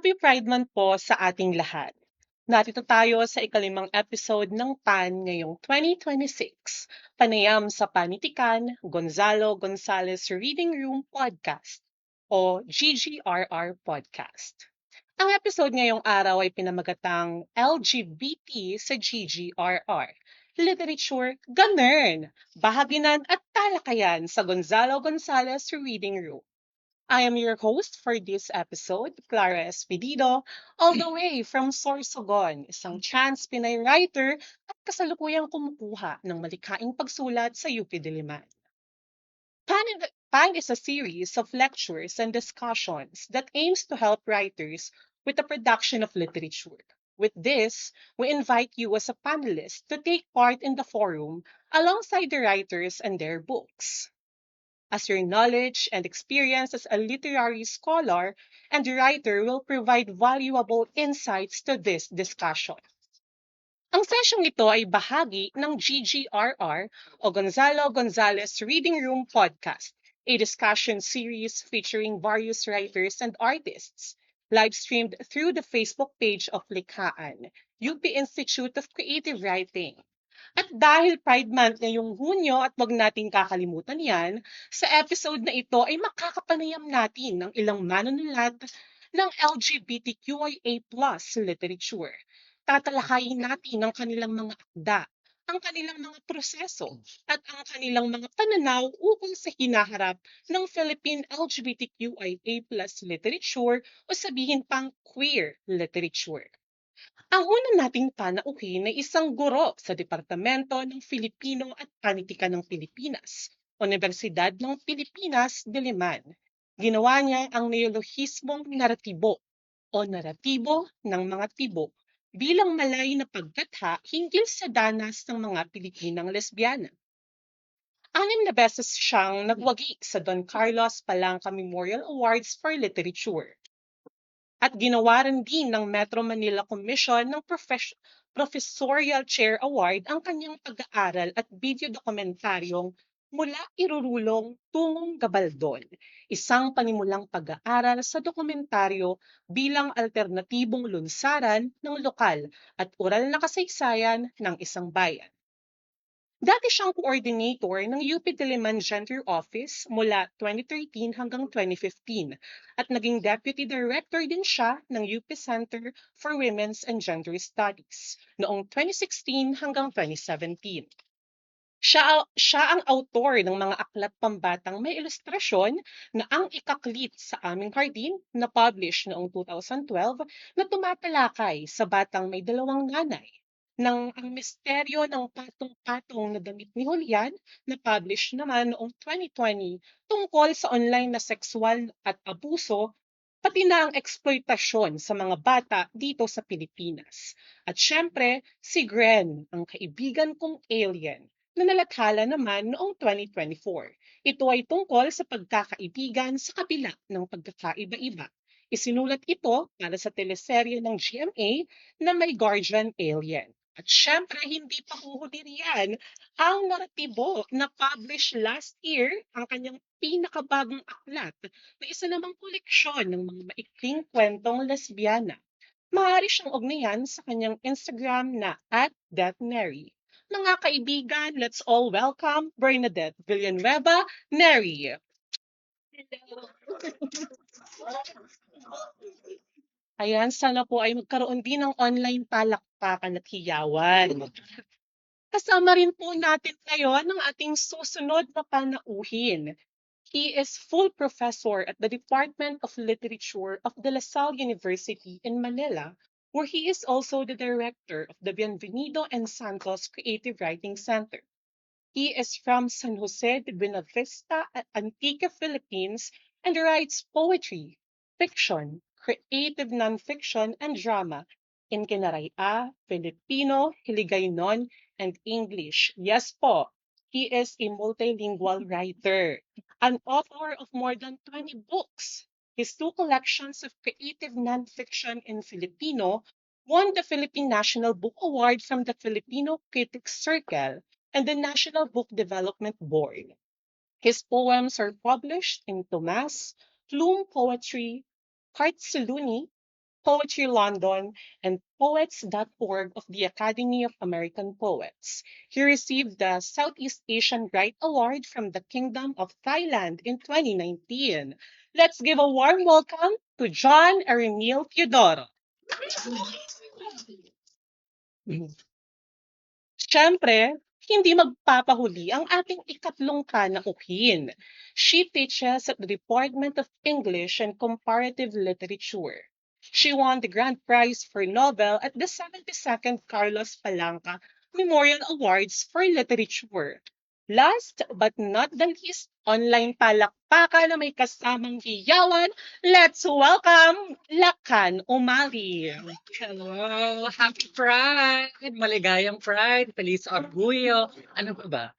Happy Pride Month po sa ating lahat. Narito tayo sa ikalimang episode ng PAN ngayong 2026, panayam sa Panitikan, Gonzalo Gonzalez Reading Room Podcast o GGRR Podcast. Ang episode ngayong araw ay pinamagatang LGBT sa GGRR, Literature, Ganern, Bahaginan at Talakayan sa Gonzalo Gonzalez Reading Room. I am your host for this episode, Clara Espedido, all the way from Sorsogon, isang trans Pinay writer at kasalukuyang kumukuha ng malikhaing pagsulat sa UP Diliman. PAN is a series of lectures and discussions that aims to help writers with the production of literature. With this, we invite you as a panelist to take part in the forum alongside the writers and their books. As your knowledge and experience as a literary scholar and writer will provide valuable insights to this discussion. Ang sesyong ito ay bahagi ng GGRR o Gonzalo Gonzalez Reading Room Podcast, a discussion series featuring various writers and artists, live-streamed through the Facebook page of Likhaan, UP Institute of Creative Writing. At dahil Pride Month ngayong Hunyo at wag nating kakalimutan yan, sa episode na ito ay makakapanayam natin ng ilang manunulat ng LGBTQIA+ literature. Tatalakayin natin ang kanilang mga akda, ang kanilang mga proseso, at ang kanilang mga pananaw ukol sa hinaharap ng Philippine LGBTQIA+ literature o sabihin pang queer literature. Ang una nating panauhin ay isang guro sa Departamento ng Filipino at Panitikan ng Pilipinas, Universidad ng Pilipinas, Diliman. Ginawa niya ang neolohismong naratibo o naratibo ng mga tibo bilang malay na pagkatha hinggil sa danas ng mga Pilipinang lesbiana. 6 na beses siyang nagwagi sa Don Carlos Palanca Memorial Awards for Literature. At ginawa rin din ng Metro Manila Commission ng Professorial Chair Award ang kanyang pag-aaral at video dokumentaryong Mula Irurulong Tungong Gabaldon, isang panimulang pag-aaral sa dokumentaryo bilang alternatibong lunsaran ng lokal at oral na kasaysayan ng isang bayan. Dati siyang coordinator ng UP Diliman Gender Office mula 2013 hanggang 2015 at naging deputy director din siya ng UP Center for Women's and Gender Studies noong 2016 hanggang 2017. Siya ang autor ng mga aklat pambatang may ilustrasyon na Ang Ikaklit sa Aming Hardin na published noong 2012 na tumatalakay sa batang may dalawang nanay, ng Ang Misteryo ng Patong-Patong na Damit ni Julian na published naman noong 2020 tungkol sa online na sexual at abuso pati na ang eksploitasyon sa mga bata dito sa Pilipinas. At syempre, si Gren, ang kaibigan kong alien, na nalathala naman noong 2024. Ito ay tungkol sa pagkakaibigan sa kabila ng pagkakaiba-iba. Isinulat ito para sa teleserye ng GMA na may Guardian Alien. At syempre, hindi pa huhuli riyan ang naratibo na published last year, ang kanyang pinakabagong aklat na isa namang koleksyon ng mga maikling kwentong lesbiana. Maaari siyang ugnayan sa kanyang Instagram na @deathmary. Mga kaibigan, let's all welcome Bernadette Villanueva Neri. Ayan, sana po ay magkaroon din ng online palakpakan at hiyawan. Kasama rin po natin ngayon ang ating susunod na panauhin. He is full professor at the Department of Literature of De La Salle University in Manila, where he is also the director of the Bienvenido and Santos Creative Writing Center. He is from San Jose de Buenavista, Antique, Philippines, and writes poetry, fiction, creative nonfiction, and drama in Kinaraya, Filipino, Hiligaynon, and English. Yes po, he is a multilingual writer, an author of more than 20 books. His 2 collections of creative nonfiction in Filipino won the Philippine National Book Award from the Filipino Critics Circle and the National Book Development Board. His poems are published in Tomas, Flume Poetry, Cartsaluni, Poetry London, and Poets.org of the Academy of American Poets. He received the Southeast Asian Write Award from the Kingdom of Thailand in 2019. Let's give a warm welcome to John Eremil Teodoro. Siyempre, hindi magpapahuli ang ating ikatlong panauhin. She teaches at the Department of English and Comparative Literature. She won the grand prize for novel at the 72nd Carlos Palanca Memorial Awards for Literature. Last but not the least, online palakpakan na may kasamang hiyawan. Let's welcome Lakan Umali. Hello! Happy Pride! Maligayang Pride! Feliz Orgullo! Ano pa ba?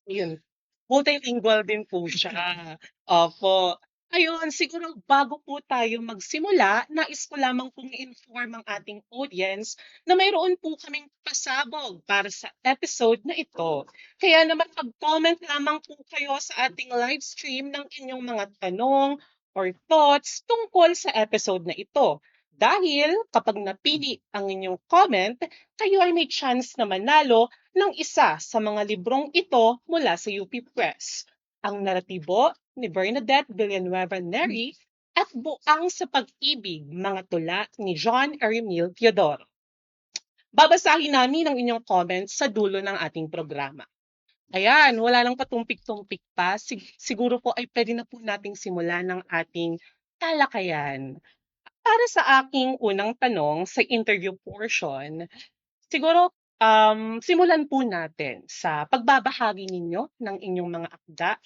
Yun. Multilingual din po siya. Opo. Ayun, siguro bago po tayo magsimula, nais ko lamang pong i-inform ang ating audience na mayroon po kaming pasabog para sa episode na ito. Kaya naman mag-comment lamang po kayo sa ating live stream ng inyong mga tanong or thoughts tungkol sa episode na ito. Dahil kapag napili ang inyong comment, kayo ay may chance na manalo ng isa sa mga librong ito mula sa UP Press, ang naratibo ni Bernadette Villanueva Neri at Buang sa Pag-ibig, mga tula ni John Eremil Teodoro. Babasahin namin ang inyong comments sa dulo ng ating programa. Ayan, wala lang patumpik-tumpik pa. Siguro po ay pwede na po nating simulan ng ating talakayan. Para sa aking unang tanong sa interview portion, siguro, simulan po natin sa pagbabahagi ninyo ng inyong mga akda,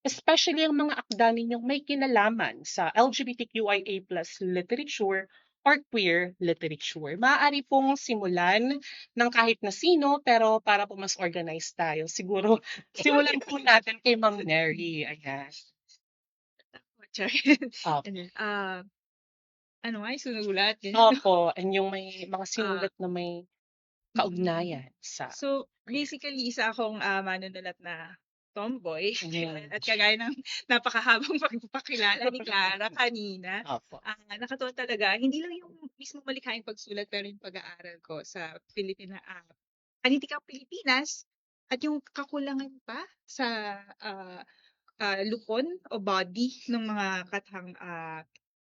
especially ang mga akda ninyong may kinalaman sa LGBTQIA+ literature or queer literature. Maaari pong simulan ng kahit na sino, pero para po mas organized tayo, siguro simulan po natin kay Ma'am Mary. Ayan. Sorry. Opo. Ano nga, sinulat. Opo, and yung may mga sinulat na may kaugnayan sa... So, basically, isa akong manunulat na tomboy. Mhm. At kagaya ng napakahabang pagpapakilala ni Clara kanina, Opo. nakatuwa talaga. Hindi lang yung mismo malikhaing pagsulat, pero yung pag-aaral ko sa Panitikang Pilipinas at yung kakulangan pa sa lupon o body ng mga kathang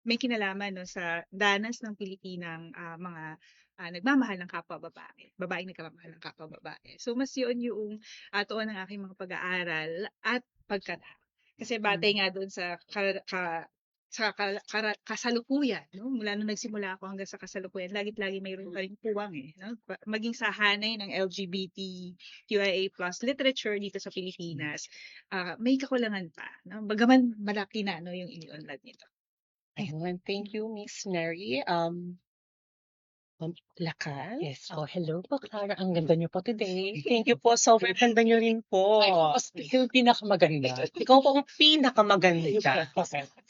may kinalaman 'no, sa danas ng Pilipinang mga nagmamahal ng kapwa babae, babaeng nagmamahal ng kapwa babae. So mas yun yung tuon ng aking mga pag-aaral at pagkatao. Kasi batay nga doon sa kasalukuyan, no? Mula nung nagsimula ako hanggang sa kasalukuyan, lagit-lagi mayroon pa ring puwang no? Maging sa hanay ng LGBTQIA+ literature dito sa Pilipinas, may kakulangan pa, no? Bagaman malaki na no yung iniunlad nito. Ayun, thank you, Miss Mary. Lakan? Yes. Oh, hello po, Clara. Ang ganda niyo po today. Thank you po. Sobrang ganda niyo rin po. Ay, mas yung pinakamaganda. Ikaw po ang pinakamaganda.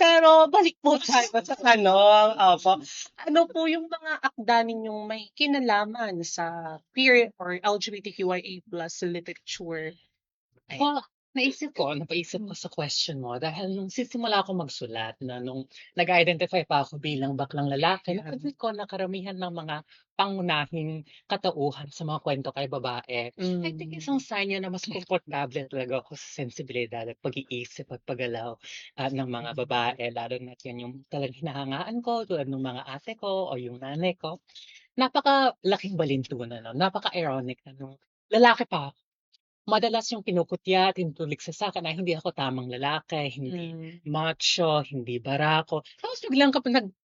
Pero balik po tayo sa tanong. Opo. Ano po yung mga akda ninyong may kinalaman sa queer or LGBTQIA+ literature? Ay, Oh, napaisip ko sa question mo dahil nung sisimula ako magsulat na nung nag-identify pa ako bilang baklang lalaki, napansin ko na karamihan ng mga pangunahing katauhan sa mga kwento kay babae. I think isang sign yun na mas komportable talaga ako sa sensibilidad at pag-iisip at paggalaw ng mga babae, lalo na yan yung talagang hinahangaan ko, tulad ng mga ate ko o yung nanay ko. Napakalaking balintunan, no? Napaka-ironic na nung lalaki pa ako. Madalas yung kinukutya, tinutulig sa sa'kin na hindi ako tamang lalaki, hindi macho, hindi barako. Tapos biglang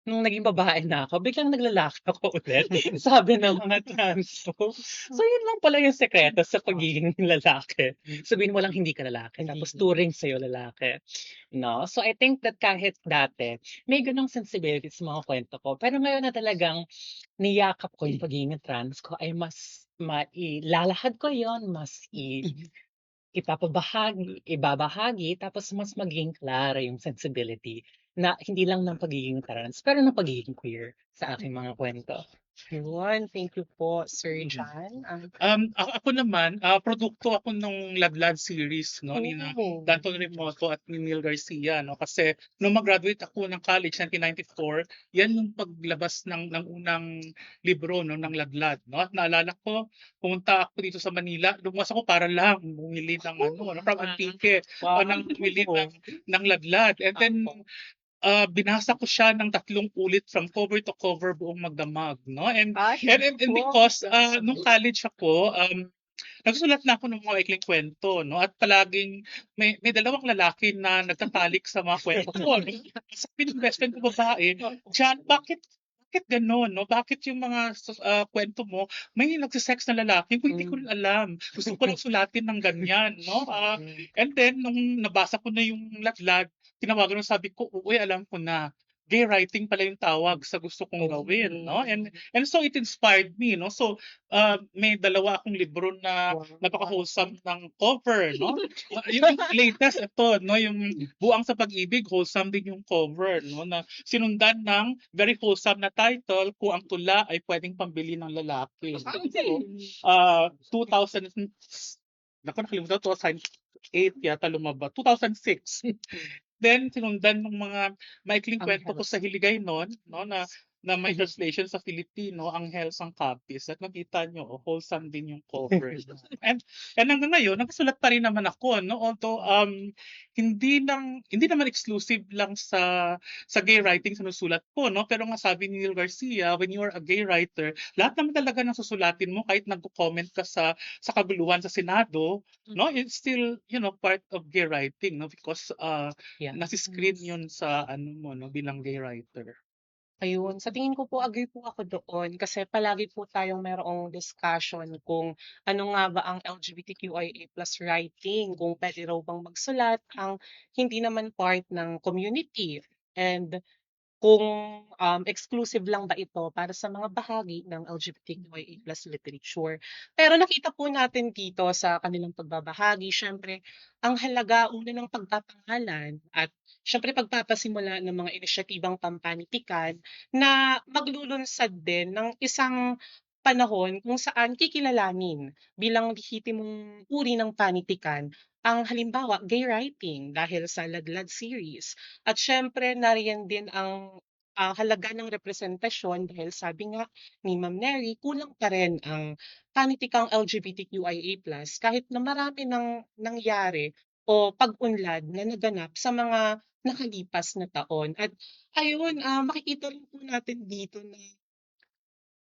nung naging babae na ako, biglang naglalaki ako ulit. Sabi ng mga trans po. So yun lang pala yung sekreto sa pagiging lalaki. Sabihin mo lang hindi ka lalaki, tapos turing sa'yo lalaki. No? So I think that kahit dati, may ganong sensibility sa mga kwento ko. Pero ngayon na talagang niyakap ko yung pagiging trans ko ay mas mailalahad ko yon, mas ibabahagi, tapos mas maging clara yung sensibility na hindi lang ng pagiging trans, pero ng pagiging queer sa aking mga kwento. Yun, thank you po, Sir Mm. John. Ako naman, produkto ako nung Ladlad series, no, ni Oh. Danton Remoto at ni Neil Garcia, no, kasi nung mag-graduate ako ng college 1994, yan yung paglabas ng unang libro, no, ng Ladlad, no, at naalala ko, pumunta ako dito sa Manila, lumabas ako para lang bumili ng from Antique, Wow. nang bumili ng Ladlad, and then binasa ko siya ng 3 ulit from cover to cover buong magdamag, no? And because nung college ako, nagsusulat na ako ng mga maikling kwento, no? At palaging may dalawang lalaki na nagtatalik sa mga kwento ko. No? Sabi ng best friend ko babae, John, bakit gano'n, no? Bakit yung mga kwento mo, may nagsisex na lalaki? Hindi ko alam. Gusto ko lang sulatin ng ganyan, no? And then, nung nabasa ko na yung ladlad, tinawagan ko, sabi ko, uy, alam ko na. Gay writing pala yung tawag sa gusto kong gawin, no? And so it inspired me, no? So may dalawa akong libro na napaka-wholesome ng cover, no? Yung latest ito, no, yung Buang sa Pag-ibig, wholesome din yung cover, no, na sinundan ng very wholesome na title, Kung ang tula ay pwedeng pambili ng lalaki. So, 2000, nakalimutan, 2008 yata lumabas, 2006. Then sinundan ng mga maikling kwento ko sa Hiligay noon, no, na may translation sa Filipino, Anghel sang Kapis. At nakita nyo, wholesome din yung cover. and hanggang ngayon, nagsulat pa rin naman ako, no? Although hindi naman exclusive lang sa gay writing sinusulat ko, no? Pero nga sabi ni Neil Garcia, when you are a gay writer, lahat naman talaga ng susulatin mo, kahit nagko-comment ka sa kaguluhan sa Senado, no, it's still part of gay writing, no, because nasi-screen yun sa mo, no, bilang gay writer. Ayun, sa tingin ko po agree po ako doon kasi palagi po tayong mayroong discussion kung ano nga ba ang LGBTQIA+ writing, kung puwede raw bang magsulat ang hindi naman part ng community, and kung exclusive lang ba ito para sa mga bahagi ng LGBTQIA+ literature. Pero nakita po natin dito sa kanilang pagbabahagi, siyempre ang halaga una ng pagpapangalan at siyempre pagpapasimula ng mga inisyatibang pampanitikan na maglulunsad din ng isang panahon kung saan kikilalanin bilang lehitimong uri ng panitikan ang halimbawa gay writing dahil sa Ladlad series. At siyempre nariyan din ang halaga ng representasyon dahil sabi nga ni Ma'am Nery, kulang pa rin ang panitikang LGBTQIA+ kahit na marami ng nangyari o pag-unlad na naganap sa mga nakalipas na taon. At ayun, makikita rin po natin dito na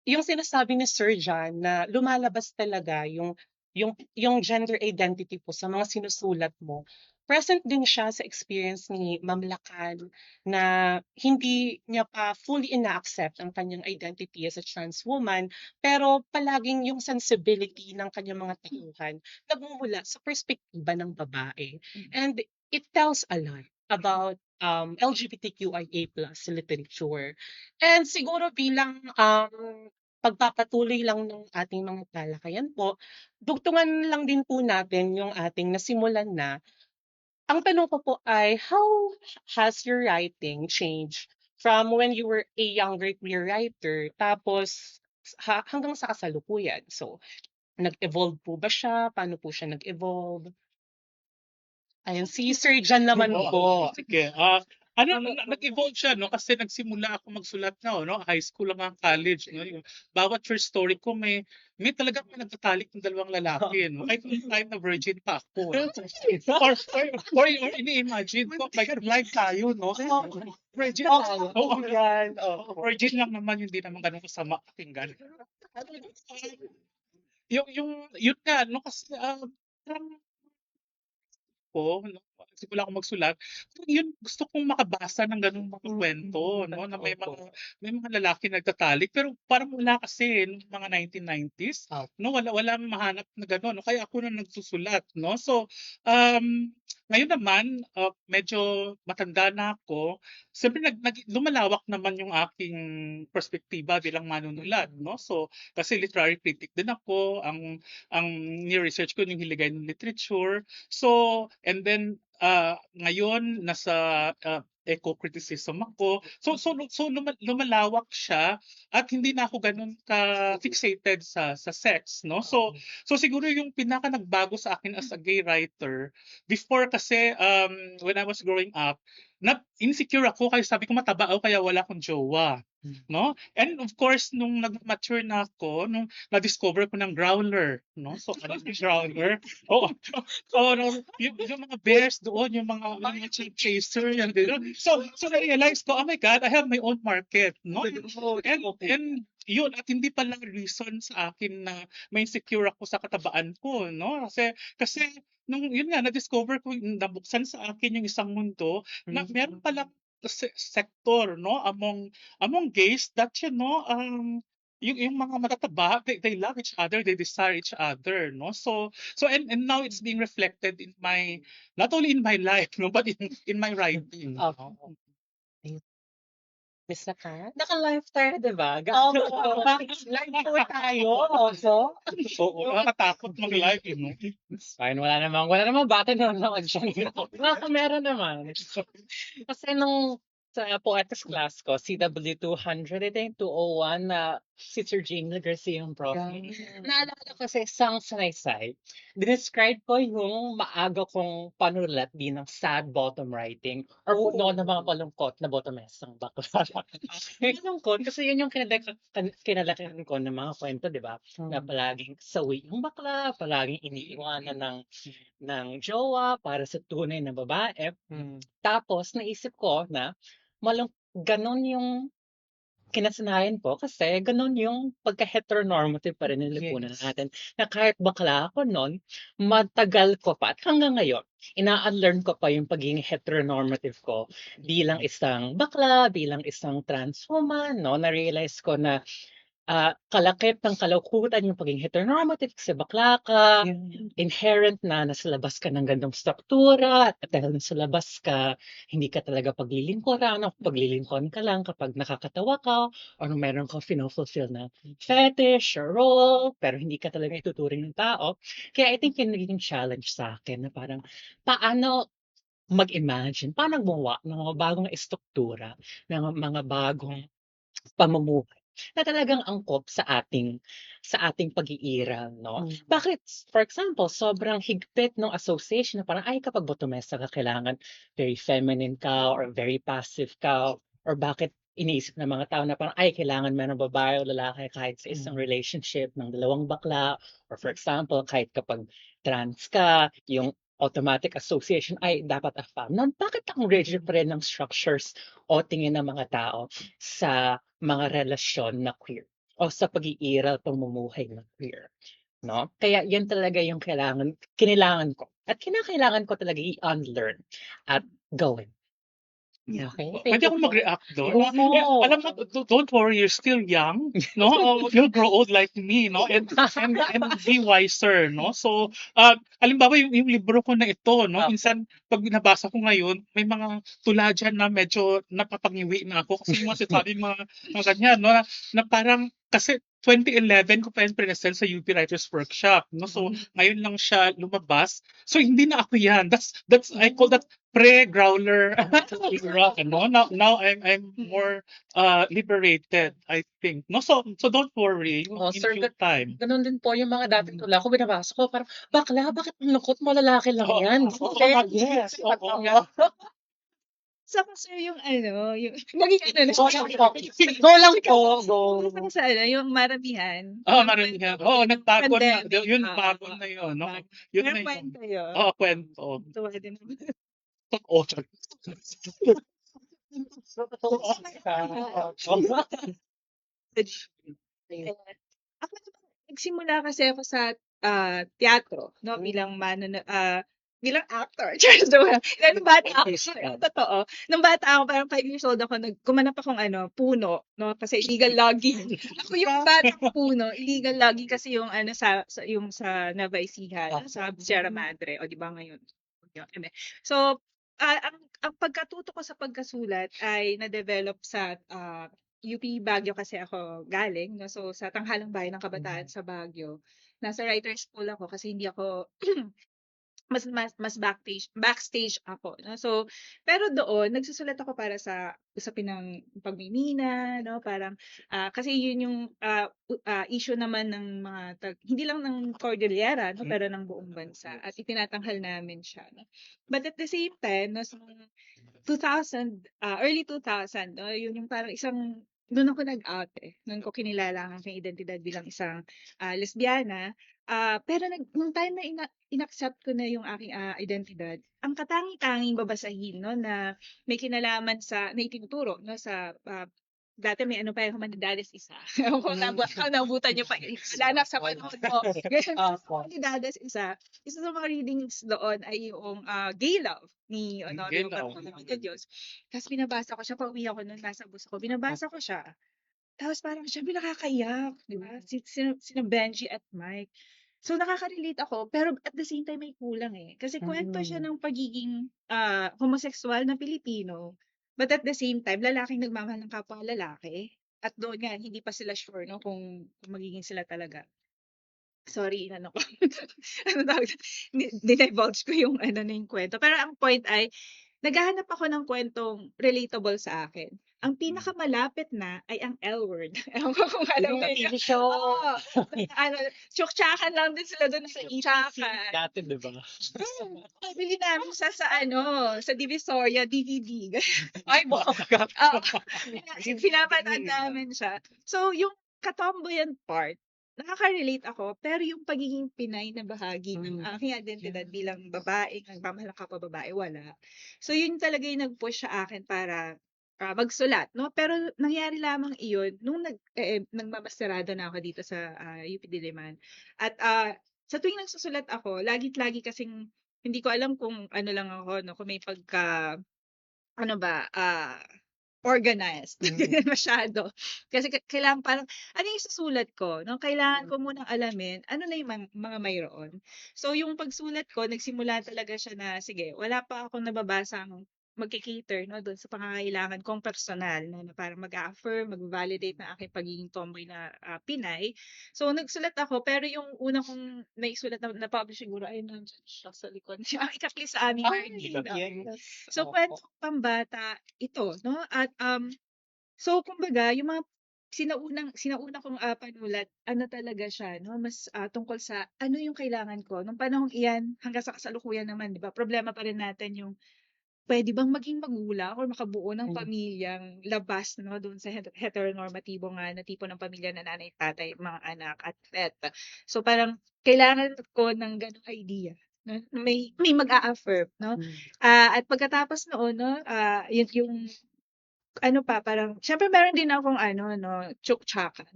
yung sinasabi ni Sir John na lumalabas talaga yung gender identity po sa mga sinusulat mo, present din siya sa experience ni Ma'am Lacan na hindi niya pa fully ina-accept ang kanyang identity as a trans woman, pero palaging yung sensibility ng kanyang mga tauhan nagmumula sa perspektiba ng babae. And it tells a lot about LGBTQIA+ literature. And siguro bilang pagpapatuloy lang ng ating mga talakayan po, dugtungan lang din po natin yung ating nasimulan na. Ang tanong ko po ay, how has your writing changed from when you were a younger queer writer tapos hanggang sa kasalukuyan? So, nag-evolve po ba siya? Paano po siya nag-evolve? Ayun, si Sir John naman po. Sige. Nag-evolve siya, no? Kasi nagsimula ako magsulat na, no? High school lang ang college, no? Yung bawat first story ko may talagang may nagtatalik ng dalawang lalaki, no? Kahit nung time na virgin pa ako. or ini-imagine ko, like live tayo, no? Virgin tayo. Oo, yan. virgin lang naman, hindi naman ganun kasama pakinggan. Yun nga, no? Kasi parang ko, no, nagsimula akong magsulat, yun gusto kong makabasa ng gano'ng mga kwento, no, na may mga lalaki nagtatalik, pero parang wala kasi nung mga 1990s, no, wala mahanap na gano'n, no, kaya ako na nagsusulat, no. So, ngayon naman, medyo matanda na ako, siyempre lumalawak naman yung aking perspektiba bilang manunulat, no. So, kasi literary critic din ako, ang ni-research ko yung hiligay ng literature. So, and then ngayon nasa eco-criticism ako. So lumalawak siya at hindi na ako gano'n ka-fixated sa sex, no? So siguro yung pinaka nagbago sa akin as a gay writer, before kasi, when I was growing up, insecure ako kaya sabi ko mataba ako kaya wala akong jowa, no? And of course, nung nag-mature na ako, nung na-discover ko ng growler, no? So, ano yung growler? Oo. So, no, yung mga bears doon, yung mga chick chaser, yan, gano'n. So na-realize ko, oh my God, I have my own market, no? And yun, at hindi pala reason sa akin na may insecure ako sa katabaan ko, no? Kasi nung yun nga, na-discover ko, nabuksan sa akin yung isang mundo na meron palang sector, no, among gays that, yung mga matataba, they love each other, they desire each other, no? And now it's being reflected in my, not only in my life, no, but in my writing. Oo. No? Miss Nakat? Naka-live tayo, di ba? Oo, live po tayo. So, Oo, nakakatakot mag-live, no? It's fine, wala namang bata na naman dyan. Meron naman. Kasi nung sa poetas class ko, CW 200, I think, 201, na si Sir Jamie Garcia yung prof. Naalala ko sa isang sanaysay, dinescribe ko yung maaga kong panulat bilang sad bottom writing or puno ng mga malungkot na bottomesang bakla. Malungkot kasi yun yung kinalakihan ko ng mga kwento, di ba? Na palaging sawi yung bakla, palaging iniiwanan ng jowa para sa tunay na babae. Tapos naisip ko na ganon yung kinasanayan ko kasi ganon yung pagka-heteronormative pa rin ng lipunan natin. Na kahit bakla ako noon, matagal ko pa at hanggang ngayon, ina-unlearn ko pa yung pagiging heteronormative ko bilang isang bakla, bilang isang trans woman, no? Na-realize ko na kalakip ng kalaukutan yung pagiging heteronormative kasi bakla ka, inherent na nasa labas ka ng gandong struktura at dahil nasa labas ka, hindi ka talaga paglilingkuran o paglilingkuran ka lang kapag nakakatawa ka o meron ka fulfill na fetish or role pero hindi ka talaga ituturing ng tao. Kaya I think yung naging challenge sa akin na parang paano mag-imagine, paano gumawa ng mga bagong estruktura, ng mga bagong pamumuhay na talagang angkop sa ating pag-iiral, no? Bakit, for example, sobrang higpit ng association na parang, ay, kapag botomesa ka, kailangan very feminine ka or very passive ka, or bakit iniisip ng mga tao na parang, ay, kailangan meron babae o lalaki kahit sa isang relationship ng dalawang bakla, or for example, kahit kapag trans ka, yung automatic association ay dapat a femme. Bakit ang rigid pa rin ng structures o tingin ng mga tao sa mga relasyon na queer o sa pag-iiral pamumuhay na queer, no? Kaya yan talaga yung kinailangan ko at kinakailangan ko talaga i-unlearn at gawin. okay. Pwede akong mag-react doon. Oo. Alam mo, don't worry, you're still young, no? You'll grow old like me, no? And be wiser, no? So, halimbawa yung libro ko na ito, no? Minsan, pag binabasa ko ngayon, may mga tula dyan na medyo napapangiwi na ako kasi yung mga sinasabi mga ganyan, no? Na parang, kasi 2011 ko pa yung present sa UP Writers Workshop, no? So, ngayon lang siya lumabas. So, hindi na ako yan. That's I call that pre-growler era, no? Now I'm more liberated, I think. No, so don't worry. In Sir, due time. ganun din po yung mga dating tula ko, binabasa ko, parang, bakla, bakit ang lungkot mo, lalaki lang yan. Yes. Saka sir yung yung Naging ano Go lang po, go. Saka sa yung maramihan. Maramihan. Nagbago na. Pandemic, Yun, oo, bago na yun, no? Yun na Pero yun. kwento yun. Kwento. Tuwa din naman. Sorry. Ayan. Ako naman, nagsimula kasi ako sa teatro, no, bilang actor. Nung bata ako, totoo. Nung bata ako, parang 5 years old ako, gumanap akong puno, no, kasi illegal logging. Ako yung batang puno, illegal logging kasi yung yung sa Nueva Ecija, sa Sierra Madre, o di ba ngayon? So, ang pagkatuto ko sa pagkasulat ay na-develop sa UP Baguio kasi ako galing, no? So, sa Tanghalang Bayan ng Kabataan sa Baguio. Nasa writer's pool ako kasi hindi ako mas backstage ako, no? So, pero doon nagsusulat ako para sa usapin ng pagmimina, no? Parang kasi yun yung issue naman ng mga hindi lang ng Cordillera, no? Pero ng buong bansa at itinatanghal namin siya, no? But at the same time, no, so 2000, early 2000, no? Yun yung parang doon ako nag-out eh. Noon ko kinilala ang aking identidad bilang isang lesbiana. Pero nung time na inaccept ko na yung aking identidad, ang katangi-tanging babasahin, no, na may kinalaman na itinuturo, no, sa dati may ano pa yung Humanidades isa. Ewan ko nabutan niyo pa. Wala na sa panahon mo. Humanidades isa sa mga readings doon ay yung Gay Love ni Honorio Bartolome de Dios. Tapos binabasa ko siya, pauwi ako noon, nasa bus ako, binabasa ko siya. Tapos parang syempre nakakaiyak, di ba? Sina Benji at Mike. So nakaka-relate ako, pero at the same time may kulang eh. Kasi kwento siya ng pagiging homosexual na Pilipino, but at the same time, lalaking nagmamahal ng kapwa lalaki. At doon nga, hindi pa sila sure no, kung magiging sila talaga. Sorry, ano ko. Ano tawag? Dinivulge ko yung ano na yung kwento. Pero ang point ay, naghahanap ako ng kwentong relatable sa akin. Ang pinakamalapit na ay ang L word. Ewan ko kung alam Yung mo yun. TV show. Oo. Ano, tsuktsakan lang din sila doon sa itsakan. Dati, di ba? Bili namin sa sa Divisoria, DVD. Ay, baka. Oo. Pinapanood namin siya. So, yung katomboyan part, nakaka-relate ako, pero yung pagiging Pinay na bahagi ng aking identidad bilang babae, nagmamahal ng kapwa babae, wala. So, yun talaga yung nag-push sa akin para magsulat, no? Pero nangyari lamang iyon nung nagmamasterado na ako dito sa UP Diliman. At sa tuwing nagsusulat ako, lagi kasing hindi ko alam kung ano lang ako, no? Kung may ano ba, organized. Ganyan masyado. Kasi kailangan parang, ano yung susulat ko? No? Kailangan ko munang alamin, ano na yung mga mayroon. So, yung pagsulat ko, nagsimula talaga siya na, sige, wala pa akong nababasang magkikater no, doon sa pangangailangan kong personal no, na parang mag-affirm, mag-validate na aking pagiging tomboy na Pinay. So, nagsulat ako, pero yung una kong naisulat na publish siguro ay nandiyan siya sa likod. Ang ikakli sa aming So, kwento pambata ito, no? At so kumbaga yung mga sinauna kong panulat, ano talaga siya, no? Mas tungkol sa ano yung kailangan ko nung panahong iyan hanggang sa kasalukuyan naman, 'di ba? Problema pa rin natin yung pwede bang maging magulang or makabuo ng pamilyang labas no doon sa heteronormatibo nga na tipo ng pamilya na nanay, tatay, mga anak at pet. So parang kailangan ko ng ganung idea. No? May mag-a-affirm, no? At pagkatapos noon, no, yung ano pa, parang, syempre meron din akong ano, no, tsuktsakan.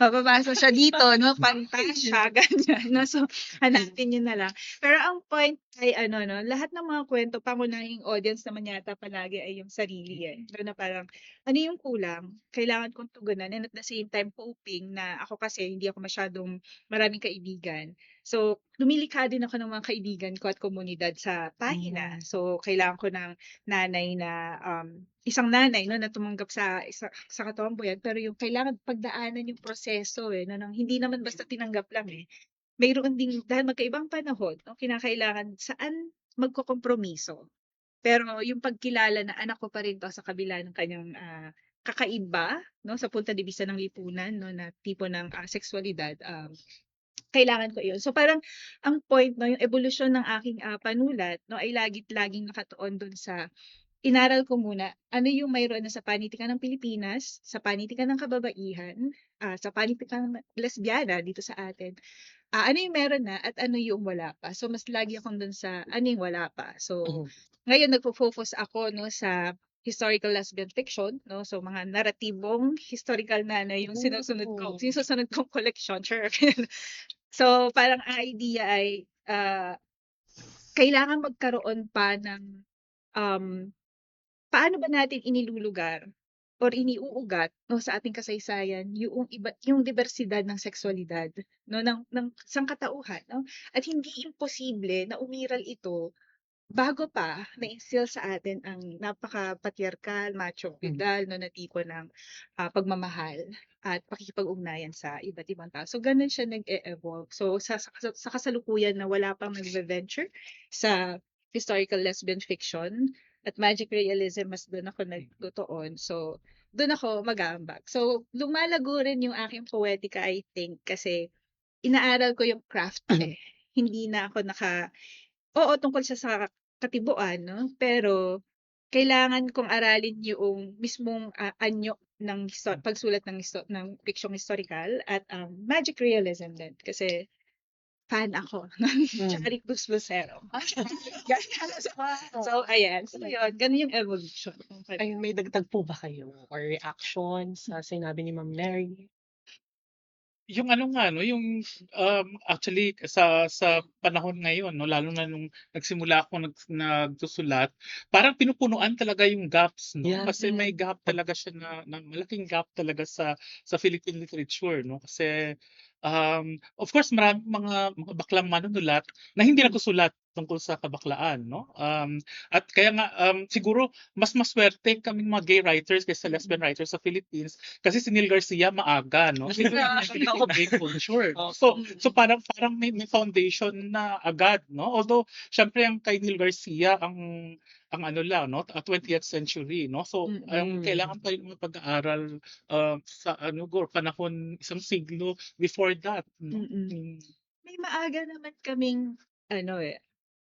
Mababasa siya dito, no, Pantasya, ganyan, no, so, hanapin niyo na lang. Pero ang point ay, ano, no, lahat ng mga kwento, pangunahing audience naman yata palagi ay yung sarili, eh. So, na parang, ano yung kulang? Kailangan kong tugunan, and at the same time, hoping na ako kasi, hindi ako masyadong maraming kaibigan. So, lumilikha din ako ng mga kaibigan ko at komunidad sa pahina. So, kailangan ko ng nanay na, isang nanay no na tumanggap sa katomboyan pero yung kailangan pagdaanan yung proseso no nang hindi naman basta tinanggap lang eh. Mayroon ding dahil magkaibang panahon no kinakailangan saan magkokompromiso. Pero yung pagkilala na anak ko pa rin 'to sa kabila ng kanyang kakaiba no sa punta de vista ng lipunan no na tipo ng sexualidad kailangan ko 'yun. So parang ang point no yung evolusyon ng aking panulat no ay laging nakatuon dun sa inaral ko muna ano yung mayroon na sa panitikan ng Pilipinas, sa panitikan ng kababaihan, sa panitikan ng lesbiana dito sa atin. Ano yung meron na at ano yung wala pa. So mas lagi akong dun sa ano yung wala pa. So ngayon nagfo-focus ako no sa historical lesbian fiction, no? So mga naratibong historical na yung sinusunod kong collection. Sure. So parang ang idea ay kailangan magkaroon pa ng paano ba natin inilulugar or iniuugat no sa ating kasaysayan yung diversidad ng sexualidad no ng sangkatauhan no at hindi imposible na umiral ito bago pa na-instill sa atin ang napaka-patriarchal, macho, feudal no na tipo ng pagmamahal. at pakikipag-ugnayan sa iba't ibang tao. So ganun siya nag-e-evolve. So sa kasalukuyan na wala pang nagve-venture sa historical lesbian fiction at magic realism, mas doon ako nagtutuon. So doon ako mag-aambag. So lumalago rin yung aking poetica, I think, kasi inaaral ko yung craft eh. Hindi na ako oo, tungkol siya sa katibuan, no? Pero kailangan kong aralin yung mismong anyo ng pagsulat ng fiksyong historical at magic realism din. Kasi fan ako ng Charlie Cruz Lucero. So, ayan. So, yun. Ganun yung evolution. Ayun, may dagdag po ba kayo or reaction sa sinabi ni Ma'am Mary? Yung ano nga 'no, yung, actually sa panahon ngayon 'no, lalo na nung nagsimula ako nagsusulat, parang pinupunuan talaga yung gaps 'no, Yeah. kasi may gap talaga siya na malaking gap talaga sa Philippine literature 'no. Kasi, of course maraming mga baklang manunulat na hindi nagsusulat tungkol sa kabaklaan 'no. At kaya nga, siguro mas masuwerte kaming mga gay writers kaysa lesbian writers sa Philippines kasi si Neil Garcia maaga 'no. Ako gay culture. So parang may foundation na agad 'no. Although siyempre ang kay Neil Garcia ang ano lang 'no, 20th century 'no. So ang kailangan pa rin mapag-aaral, sa ano panahon isang siglo before that 'no. May maaga naman kaming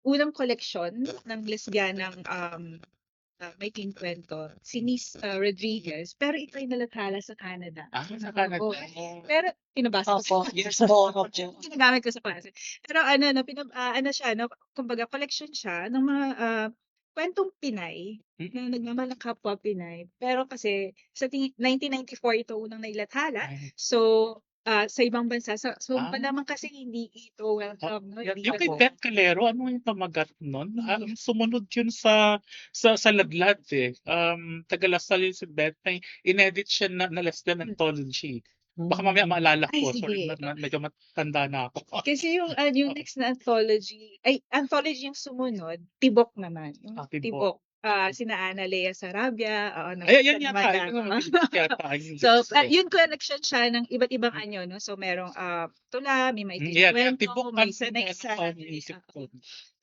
unang koleksyon ng lesbianang may kwento, si Miss Rodriguez, pero ito ay nalathala sa Canada. Sa Canada. Oo. Pero pinabasa ko Opo, yes po, opo. ginagamit ko sa klase. Pero ano siya, no, kumbaga collection siya ng mga kwentong Pinay na nagmamahal ng kapwa Pinay. Pero kasi sa 1994 ito unang nailathala. So, sa ibang bansa. So malamang kasi hindi ito welcome. No? Yung kay Beth Calero, ano yung pamagat nun? Sumunod yun sa Ladlad eh. Tagalasal yun si Beth, may inedit siya na lesbian anthology. Baka mamaya maalala ko. Sorry, medyo matanda na ako. Kasi yung next na anthology yung sumunod, Tibok naman. Tibok. Sina Ana Lea Sarabia. Yan yata. So, yun connection siya ng iba't ibang anyo. No? So, merong tula, may maiting kwento, may sanay-sanay.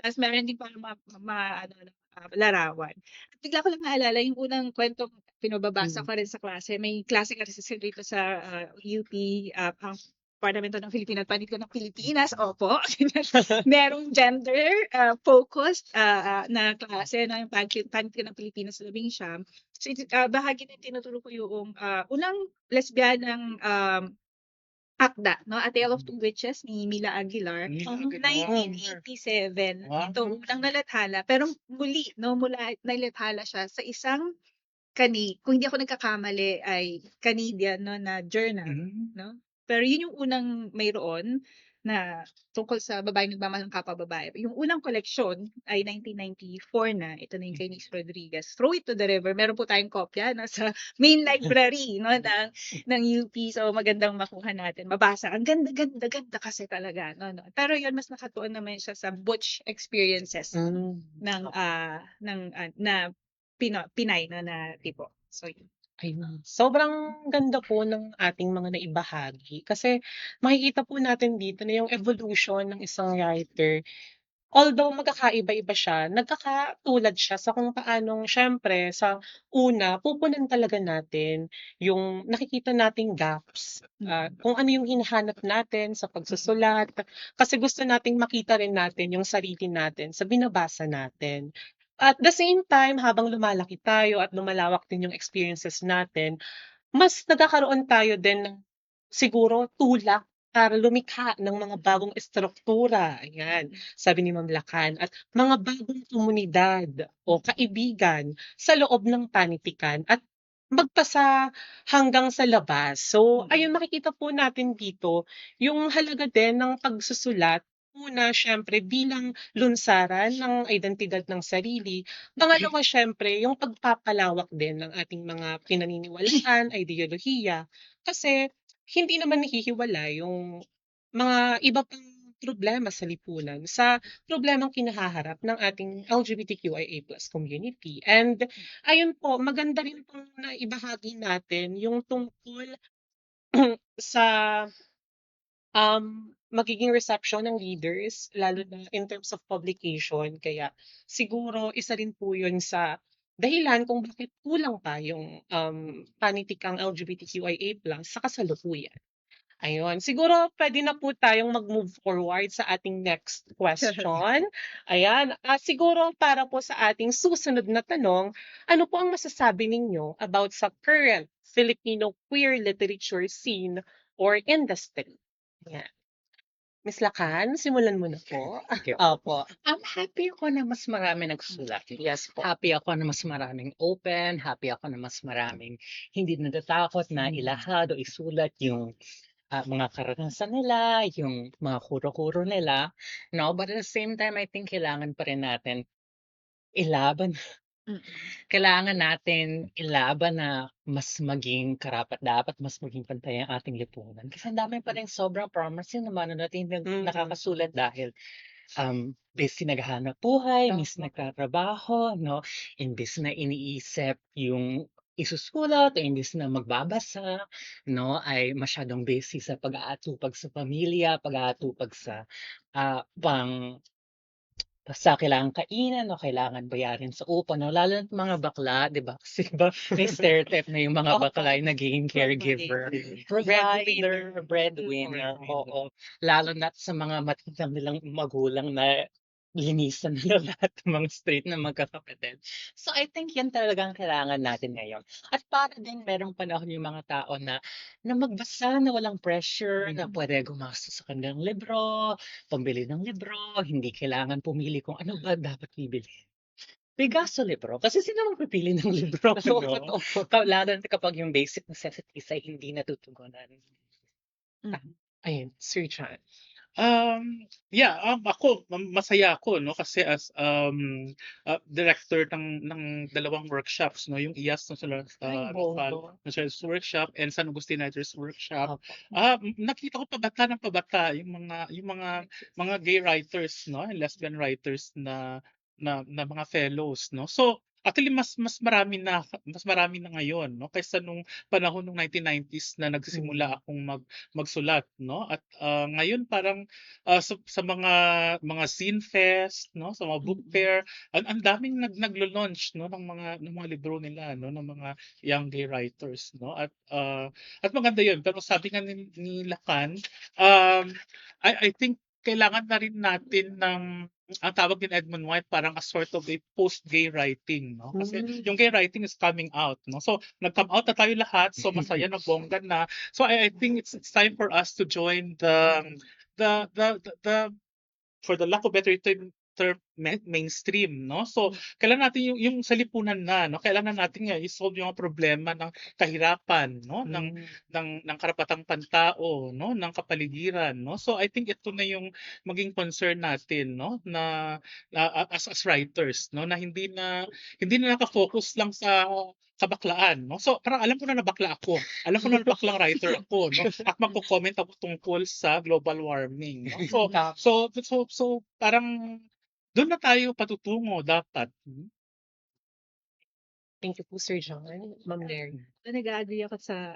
Tapos meron din parang larawan. At bigla ko lang naalala yung unang kwentong pinababasa ko rin sa klase. May klase kasi dito sa UP, ang Parlamento ng Pilipinas, Panit ko ng Pilipinas, opo. Merong gender focused na klase, no? Yung Panit ko ng Pilipinas, labing siyam. So, bahagi din tinuturo ko yung unang lesbianang akda, no? A Tale of Two Witches ni Mila Aguilar, 1987. Ito unang nalathala, pero muli, no, mula nalathala siya sa isang kung hindi ako nagkakamali ay Canadian, no, na journal, no? Pero yun yung unang mayroon na tungkol sa babaeng nagmamahal ng kapwa babae. Yung unang koleksyon ay 1994 na. Ito na yung kay Miss Rodriguez. Throw It to the River. Meron po tayong kopya nasa main library, no, ng UP. So magandang makuha natin. Mabasa. Ang ganda kasi talaga. No. Pero yun, mas nakatuon naman siya sa butch experiences ng Pinay na tipo. So yun. Ayun. Sobrang ganda po ng ating mga naibahagi kasi makikita po natin dito na yung evolution ng isang writer. Although magkakaiba-iba siya, nagkakatulad siya sa kung paanong siyempre sa una, pupunan talaga natin yung nakikita nating gaps. Kung ano yung hinahanap natin sa pagsusulat. Kasi gusto nating makita rin natin yung sarili natin sa binabasa natin. At the same time, habang lumalaki tayo at lumalawak din yung experiences natin, mas nagkakaroon tayo din ng siguro tulak para lumikha ng mga bagong estruktura. Ayan, sabi ni Ma'am Lacan. At mga bagong komunidad o kaibigan sa loob ng panitikan at magpasa hanggang sa labas. So, ayun, makikita po natin dito yung halaga din ng pagsusulat. Una, syempre, bilang lunsaran ng identidad ng sarili. Pangalawa, syempre, yung pagpapalawak din ng ating mga pinaniniwalaan, ideolohiya. Kasi hindi naman nahihiwalay yung mga iba pang problema sa lipunan sa problemang kinahaharap ng ating LGBTQIA+ community. And ayun po, maganda rin pong naibahagi natin yung tungkol sa magiging reception ng readers, lalo na in terms of publication. Kaya siguro isa rin po yun sa dahilan kung bakit kulang pa yung panitikang LGBTQIA+ sa kasalukuyan. Ayun, siguro pwede na po tayong mag-move forward sa ating next question. Ayan, siguro para po sa ating susunod na tanong, ano po ang masasabi ninyo about sa current Filipino queer literature scene or industry? Ayan. Miss Lacan, simulan mo na po. Okay. Opo. Happy ako na mas marami nagsusulat. Yes po. Happy ako na mas maraming open. Happy ako na mas maraming hindi natatakot na ilahad o isulat yung mga karanasan nila, yung mga kuro-kuro nila. No? But at the same time, I think kailangan pa rin natin ilaban. Kailangan natin ilaban na mas maging karapat-dapat, mas maging pantay ang ating lipunan. Kasi ang dami pa rin sobrang promising naman na natin nakakasulat dahil busy naghahanap buhay, miss nagtatrabaho, no? Imbis na iniisip yung isusulat o imbis na magbabasa, no, ay masyadong busy sa pag-aatupag sa pamilya, pag-aatupag sa pang sa kailangan kainin o kailangan bayarin sa upa, no? Lalo na mga bakla, di ba? Kasi ba, may stereotype na yung mga bakla ay naging caregiver, provider, breadwinner, oo. Lalo na sa mga matitang nilang magulang na linisan nila lahat ng mga street na magkakapatid. So I think yan talagang kailangan natin ngayon. At para din merong panahon yung mga tao na magbasa na walang pressure, na pwede gumastos sa kanilang libro, pambili ng libro, hindi kailangan pumili kung ano ba dapat bibili. Bigas sa libro. Kasi sino magpipili ng libro, no? Lalo na kapag yung basic necessities ay hindi natutugunan. Ayun, Sir John. Ako masaya ako, no, kasi as director ng dalawang workshops, no, yung IAS National Workshop and San Agustin Writers Workshop. Nakita ko pabata ng pabata yung mga gay writers, no, and lesbian writers na mga fellows, no. So actually mas marami na ngayon, no, kaysa nung panahon ng 1990s na nagsisimula akong magsulat, no. At ngayon parang sa mga zine fest, no, sa mga book fair, ang daming naglo-launch, no, ng mga libro nila, no, ng mga young gay writers, no. At maganda 'yun, pero sabi nga ni Lacan, I think kailangan na rin natin ang tawag ni Edmund White parang a sort of a post-gay writing, no? Kasi yung gay writing is coming out, no? So nag-come out na tayo lahat, so masaya na, bongga na. So I think it's time for us to join the for the lack of better term mainstream, no? So kailangan natin yung sa lipunan na, no? Kailangan natin nga i-solve yung mga problema ng kahirapan, no? ng karapatang pantao, no? Ng kapaligiran, no? So I think ito na yung maging concern natin, no? Na as writers, no? Na hindi na naka-focus lang sa kabaklaan, no? So parang alam ko na bakla ako. Alam ko na baklang writer ako, no? At magko-comment ako tungkol sa global warming, no? So parang doon na tayo patutungo dapat. Thank you po, Sir John. Ma'am Mary. Nag-agree ako sa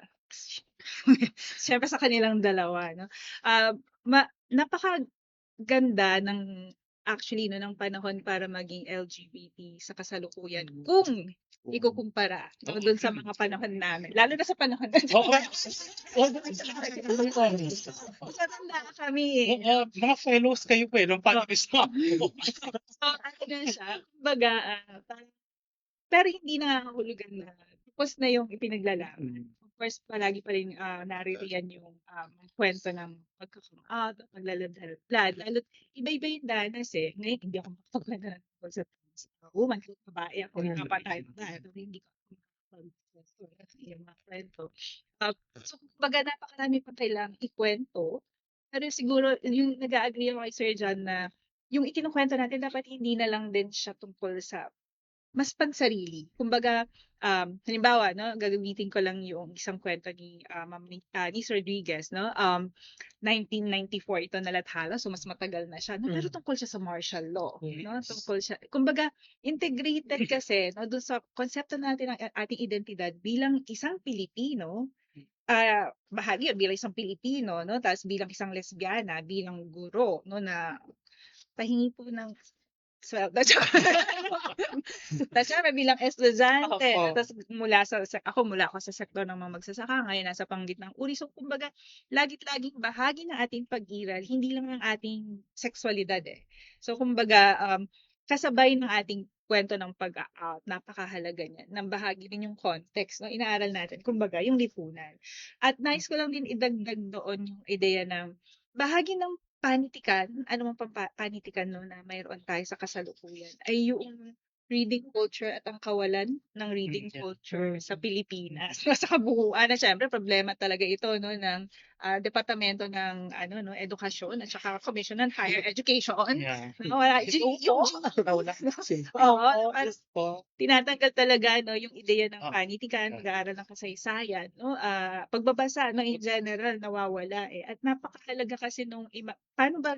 siyempre sa kanilang dalawa, no? Napakaganda ng actually no ng panahon para maging LGBT sa kasalukuyan kung ikukumpara no, doon sa mga panahon namin. Lalo na sa panahon natin. Matanda kami eh. Mga fellows kayo po nung panahon mo. So, ano na siya, kumbaga, pero hindi nangangahulugan na tapos na yung ipinaglalaban. Of course, palagi pa rin naririyan yung kwento ng pagkakam out, paglaladlad. Lalo, iba-iba yung danas eh. Ngayon, hindi ako makapagkwento ng tungkol sa woman, kung babae ako, kapatay mo dahil hindi ko yung mga kwento. So, kumbaga, napakarami pa kailangang ikwento. Pero siguro, yung nag-agree ako kay Sir John na yung ikinukwento natin dapat hindi na lang din siya tungkol sa mas pansarili. Kumbaga, halimbawa, no, gagamitin ko lang yung isang kwento ni Nis Rodriguez, no? 1994 ito nalathala, so mas matagal na siya. No? Pero tungkol siya sa martial law, no? Tungkol siya. Kumbaga, integrated kasi no doon sa konsepto natin ng ating identidad bilang isang Pilipino bahagi yun bilang isang Pilipino, no? Tapos bilang isang lesbiana, bilang guro, no? Na pahingi po ng sweldo. Tapos syempre bilang estudyante, Opo. tapos mula ako sa sektor ng mga magsasaka, ngayon nasa panggitnang uri. So kumbaga, laging bahagi ng ating pag-iral, hindi lang ang ating sexualidad eh. So kumbaga, kasabay ng ating kwento ng pag-out, napakahalaga niyan. Nang bahagi din yung context, no? Inaaral natin, kumbaga, yung lipunan. At nais ko lang din idagdag doon yung ideya ng bahagi ng panitikan, ano man panitikan no, na mayroon tayo sa kasalukuyan, ay yung reading culture at ang kawalan ng reading Yeah. culture sa Pilipinas. Sa kabuuan na syempre problema talaga ito no ng Departamento ng Edukasyon at saka Commission on Higher Education. Yeah. No, wala Oo, Oo, parang yes po. tinatanggal talaga no yung ideya ng Ah, panitikan, yeah. pag-aaral ng kasaysayan, no? Pagbabasa no in general nawawala eh. At napakahalaga kasi nung paano ba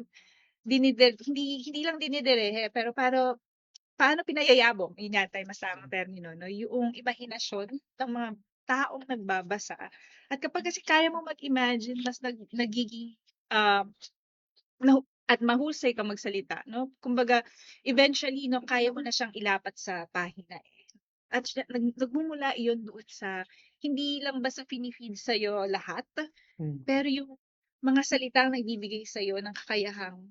hindi lang dinidirehe pero paano pinayayabong, yun yata yung mas tamang termino, no? Yung imahinasyon ng mga taong nagbabasa. At kapag kasi kaya mo mag-imagine, mas nagiging ah, at mahusay kang magsalita, no? Kumbaga, eventually, no, kaya mo na siyang ilapat sa pahina eh. At nagmumula iyon doon sa, hindi lang basta pinifeed sa'yo lahat, pero yung mga salitang nagbibigay sa'yo ng kakayahang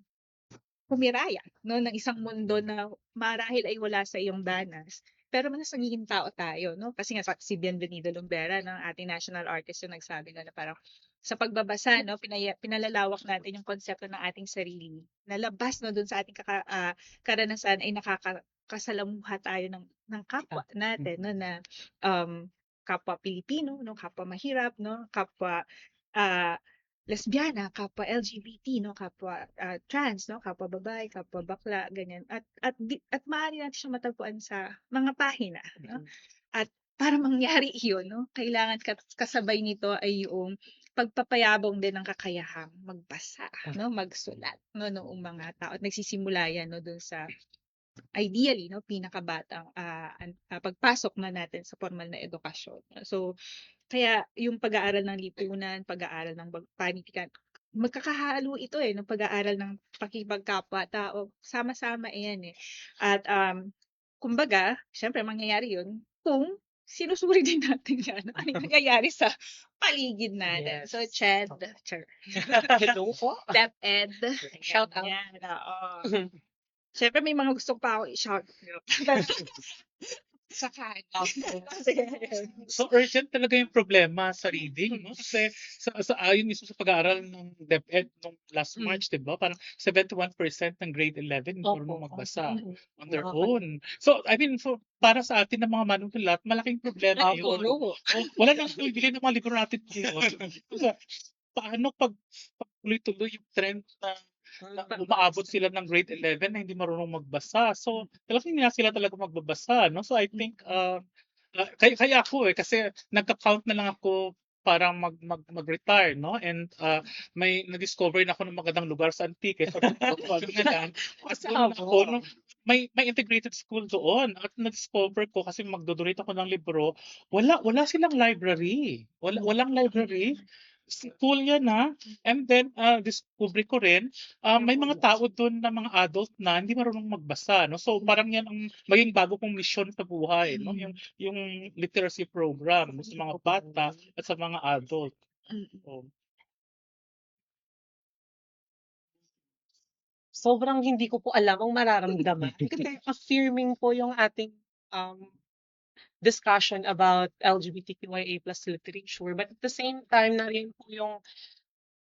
humiraya, no, ng isang mundo na marahil ay wala sa iyong danas. Pero mas nagiging tao tayo, no? Kasi nga si Bienvenido Lumbera, no, ating national artist, yung nagsabi na parang sa pagbabasa, no, pinalalawak natin yung konsepto ng ating sarili. Nalabas, no, dun sa ating karanasan ay nakakasalamuha tayo ng kapwa natin, no, na kapwa Pilipino, no, kapwa mahirap, no, kapwa ah, lesbiana, kapwa LGBT, no, kapwa trans, no, kapwa babae, kapwa bakla, ganyan. At maaari natin siyang matagpuan sa mga pahina, no? At para mangyari iyon, no, kailangan kasabay nito ay yung pagpapayabong din ng kakayahang magbasa, no, magsulat, no, noong mga tao. At nagsisimula yan, no, dun sa ideally, no, pinakabatang pagpasok na natin sa formal na edukasyon. So, kaya yung pag-aaral ng lipunan, pag-aaral ng panitikan, magkakahalo ito eh, ng pag-aaral ng pakikipagkapwa-tao, sama-sama yan eh. At kumbaga, syempre mangyayari yun kung sinusuri din natin yan. Ano yung nangyayari sa paligid natin. Yes. So, Ched, Hello po. DepEd, Shout out. yan, oo. Syempre may mga gusto pa ako i-shout. Sa kanila. So urgent talaga yung problema sa reading, no? Kasi ayon mismo sa pag-aaral ng DepEd nung last March, 'di ba? Parang 71% ng grade 11 hindi marunong magbasa on their own. So I mean, para sa atin na mga manunulat, malaking problema yun. Wala nang bibili ng mga libro natin ngayon. Paano pag tuloy-tuloy yung trend na umaabot sila ng grade 11 na hindi marunong magbasa. So, talagang hindi na sila talaga magbabasa, no? So, I think, kaya ako kasi nagka-count na lang ako para mag-retire, no? And may na-discover na ako ng magandang lugar sa Antique. So, kasi ako, no, may integrated school doon at na-discover ko kasi magdodonate ako ng libro, wala silang library. Walang library. School yan and then discover ko rin may mga tao doon na mga adult na hindi marunong magbasa, no? So parang yan ang maging bago kong mission sa buhay, no? Yung literacy program sa mga bata at sa mga adult. Sobrang hindi ko po alam ang mararamdaman. Kasi affirming po yung ating discussion about LGBTQIA+ literature. But at the same time, na rin po yung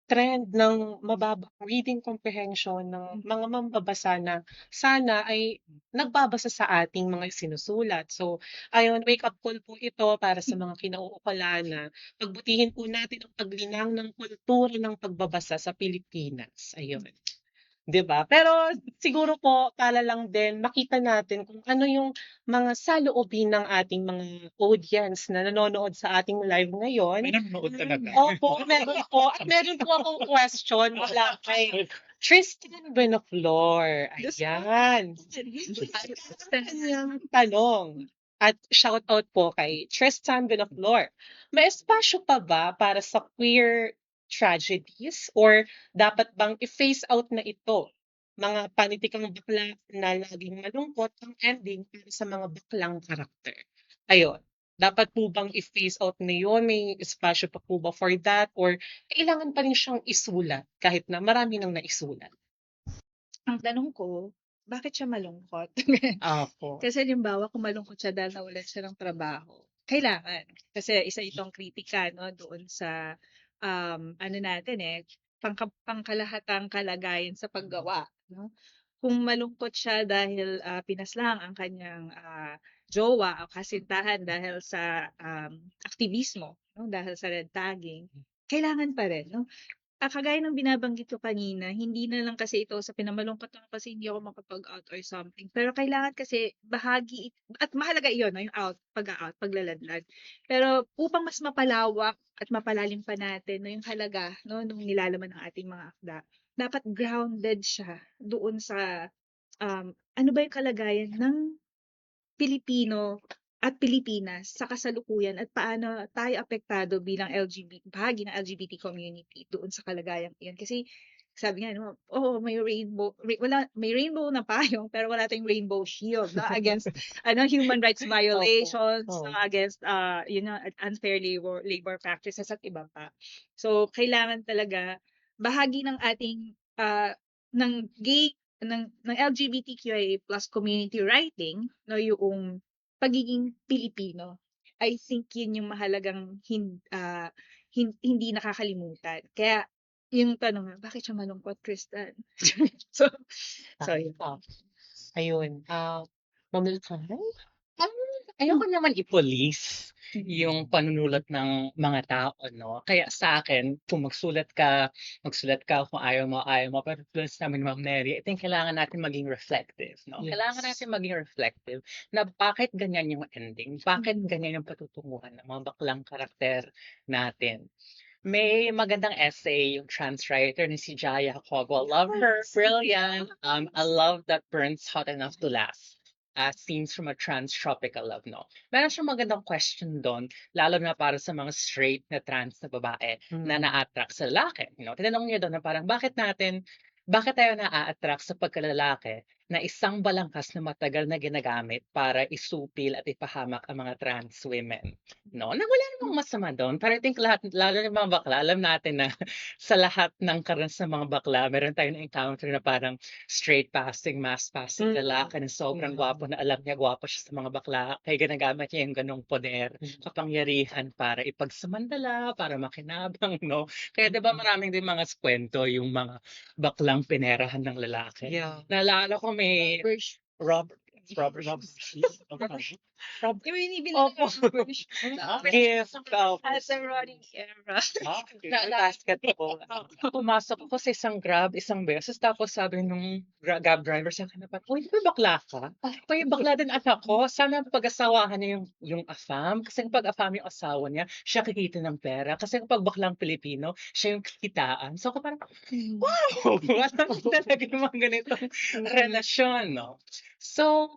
trend ng mababang reading comprehension ng mga mambabasa na sana ay nagbabasa sa ating mga sinusulat. So, ayun, wake up call po ito para sa mga kinauukulan na pagbutihin po natin ang paglinang ng kultura ng pagbabasa sa Pilipinas. Ayun. 'Di ba? Pero siguro po para lang din makita natin kung ano yung mga saloobin ng ating mga audience na nanonood sa ating live ngayon. May nanonood talaga. Opo, meron po. At meron po akong question mula kay Tristan Buenaflor. Ayan. Ang kanyang tanong. At shout out po kay Tristan Villaflor. May espasyo pa ba para sa queer tragedies or dapat bang i-phase out na ito? Mga panitikang bakla na laging malungkot ang ending para sa mga baklang karakter. Ayun. Dapat po bang i-phase out na yun? May espasyo pa po ba for that? Or kailangan pa rin siyang isulat kahit na marami nang naisulat? Ang tanong ko, bakit siya malungkot? Opo. Kasi halimbawa kung malungkot siya dahil nawalan siya ng trabaho, kailangan. Kasi isa itong kritika, no, doon sa ano natin pangkalahatang kalagayan sa paggawa, no? Kung malungkot siya dahil pinaslang ang kanyang jowa o kasintahan dahil sa aktivismo, no, dahil sa red tagging, kailangan pa rin, no? Kagaya ng binabanggit ko kanina, hindi na lang kasi ito sa pinamalungkot lang kasi hindi ako makapag-out or something. Pero kailangan kasi bahagi at mahalaga iyon, no, yung pag-out, paglaladlad. Pero upang mas mapalawak at mapalalim pa natin, no, yung halaga, no, nung nilalaman ng ating mga akda, dapat grounded siya doon sa ano ba yung kalagayan ng Pilipino at Pilipinas sa kasalukuyan at paano tayo apektado bilang bahagi ng LGBT community doon sa kalagayang iyon. Kasi sabi nga, no, may may rainbow na payong, pero wala tayong rainbow shield, no, against human rights violations, Opo. no, against unfair labor practices at iba pa. So kailangan talaga bahagi ng ating ng gay ng LGBTQIA+ community writing, no, yung pagiging Pilipino. I think yun yung mahalagang hindi nakakalimutan. Kaya yung tanong nga, bakit siya malungkot, Kristen? so, yun. Ayun, Ma'am Luchan, ayoko naman i-police yung panunulat ng mga tao, no? Kaya sa akin, kung magsulat ka kung ayaw mo. Pero tulad sa namin, Ma'am Neri, I think kailangan natin maging reflective, no? Yes. Kailangan natin maging reflective na bakit ganyan yung ending, bakit ganyan yung patutunguhan ng mga baklang karakter natin. May magandang essay yung trans writer ni si Jaya Jacobo. Love her, brilliant. I love that burns hot enough to last. Scenes from a trans tropical love, no? Meron siyang magandang question doon, lalo na para sa mga straight na trans na babae na na-attract sa lalaki. You know? Tinanong niya doon na parang bakit tayo na-attract sa pagkalalaki na isang balangkas na matagal na ginagamit para isupil at ipahamak ang mga trans women. No? Na wala namang masama doon. Pero I think lalo ng mga bakla, alam natin na sa lahat ng karanasan ng mga bakla, meron tayong encounter na parang straight passing, mass passing lalaki na sobrang gwapo na alam niya gwapo siya sa mga bakla. Kaya ginagamit niya yung ganong poder, kapangyarihan para ipagsamantala, para makinabang, no? Kaya 'di ba maraming din mga kwento yung mga baklang pinerahan ng lalaki. Yeah. Naalala ko may Robert Yung binibilang Opo. Gift at the Roddy era. basketball. Pumasok ako sa isang beses, tapos sabi nung Grab driver sa akin na parang, "Uy, di ba bakla ka?" "Uy, bakla din anak ko. Sana pag-asawahan niya yung afam. Kasi kapag afam yung asawa niya, siya kikita ng pera. Kasi kapag baklang Pilipino, siya yung kikitaan." So ako parang, wow! Alam mo talaga yung mga ganitong relasyon, no? So,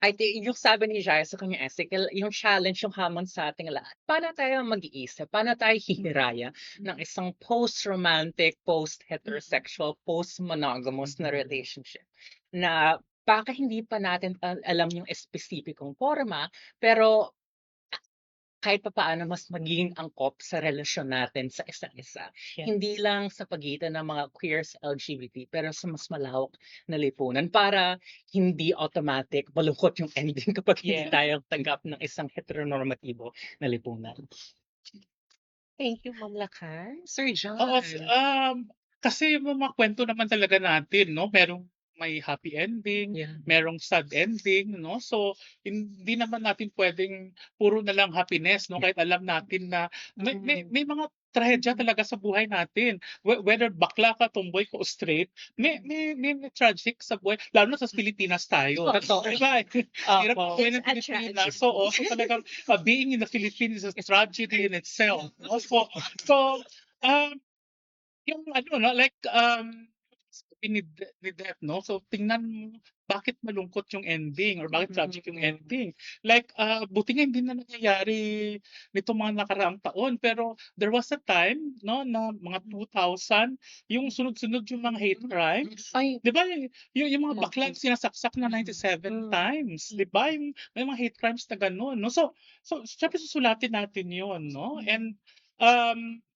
I think yung sabi ni Jai sa kanyang essay, yung challenge, yung hamon sa ating lahat, paano tayo mag-iisip, paano tayo hihiraya ng isang post-romantic, post-heterosexual, post-monogamous na relationship na baka hindi pa natin alam yung espesipikong forma, pero kahit papaano mas magiging angkop sa relasyon natin sa isa't isa. Yes. Hindi lang sa pagitan ng mga queer sa LGBT, pero sa mas malawak na lipunan para hindi automatic malungkot yung ending kapag hindi Yeah. tayo tanggap ng isang heteronormatibo na lipunan. Thank you, Ma'am Lacan. Sir John. Oo, kasi yung mga kwento naman talaga natin, no? May happy ending, Yeah. merong sad ending, no? So, hindi naman natin pwedeng puro na lang happiness, no? Kahit alam natin na may mga trahedya talaga sa buhay natin. Whether bakla ka, tomboy ka, o straight, may tragic sa buhay. Lalo na sa Pilipinas tayo. Totoo. Diba? Hirap Opo. buhay ng It's a Pilipinas. tragedy. So talagang being in the Philippines is a tragedy in itself. No? So, yung ano, no, like, ni Det, no? So tingnan mo bakit malungkot yung ending or bakit tragic yung ending. Like, buti nga hindi na nangyayari nitong mga nakaraang taon. Pero there was a time, no, na mga 2000, yung sunod-sunod yung mga hate crimes. Ay, Di ba? Yung mga bakla opo. sinasaksak na 97 times. Di ba? Yung, may mga hate crimes na gano'n. No? So syempre susulatin natin yun. No? And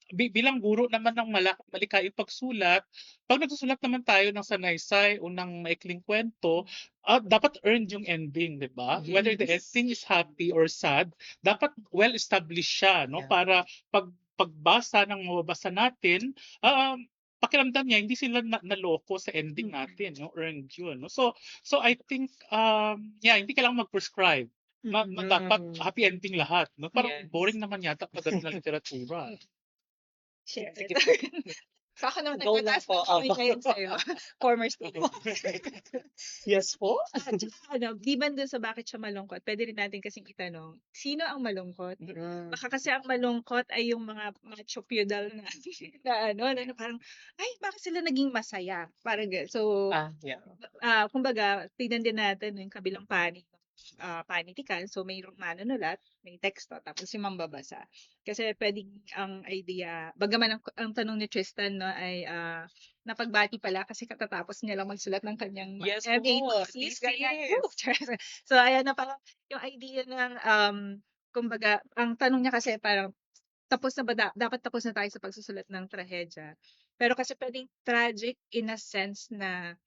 bilang guro naman ng malikhaing pagsulat, pag nagsusulat naman tayo ng sanaysay o ng maikling kwento, dapat earned yung ending, di ba? Whether the ending is happy or sad, dapat well-established siya, no? Yeah. Para pagbasa ng mababasa natin, pakiramdam niya hindi sila naloko sa ending natin, yung earned yun. No? So I think hindi kailangan mag-prescribe. Dapat happy ending lahat. No? Parang Yes. boring naman yata pag ganun na literatura. Share. Sige po. So ako naman, Go lang nagtataas po. ng kamay ngayon sa'yo. Former student. Yes po. Di ba dun sa bakit siya malungkot, pwede rin natin kasing itanong, sino ang malungkot? Baka kasi ang malungkot ay yung mga macho feudal na, na parang, ay, bakit sila naging masaya? Parang ganun. So, Yeah. kumbaga, tignan din natin yung kabilang panig panitikan. So, may manunulat, may teksto, tapos yung mambabasa. Kasi pwedeng ang idea, bagaman ang tanong ni Tristan, no, ay napagbati pala kasi katatapos niya lang magsulat ng kanyang Yes MA po, thesis. thesis. Ganyan. So, ayan na parang yung idea ng, kumbaga, ang tanong niya kasi parang, tapos na ba, dapat tapos na tayo sa pagsusulat ng trahedya. Pero kasi pwedeng tragic in a sense na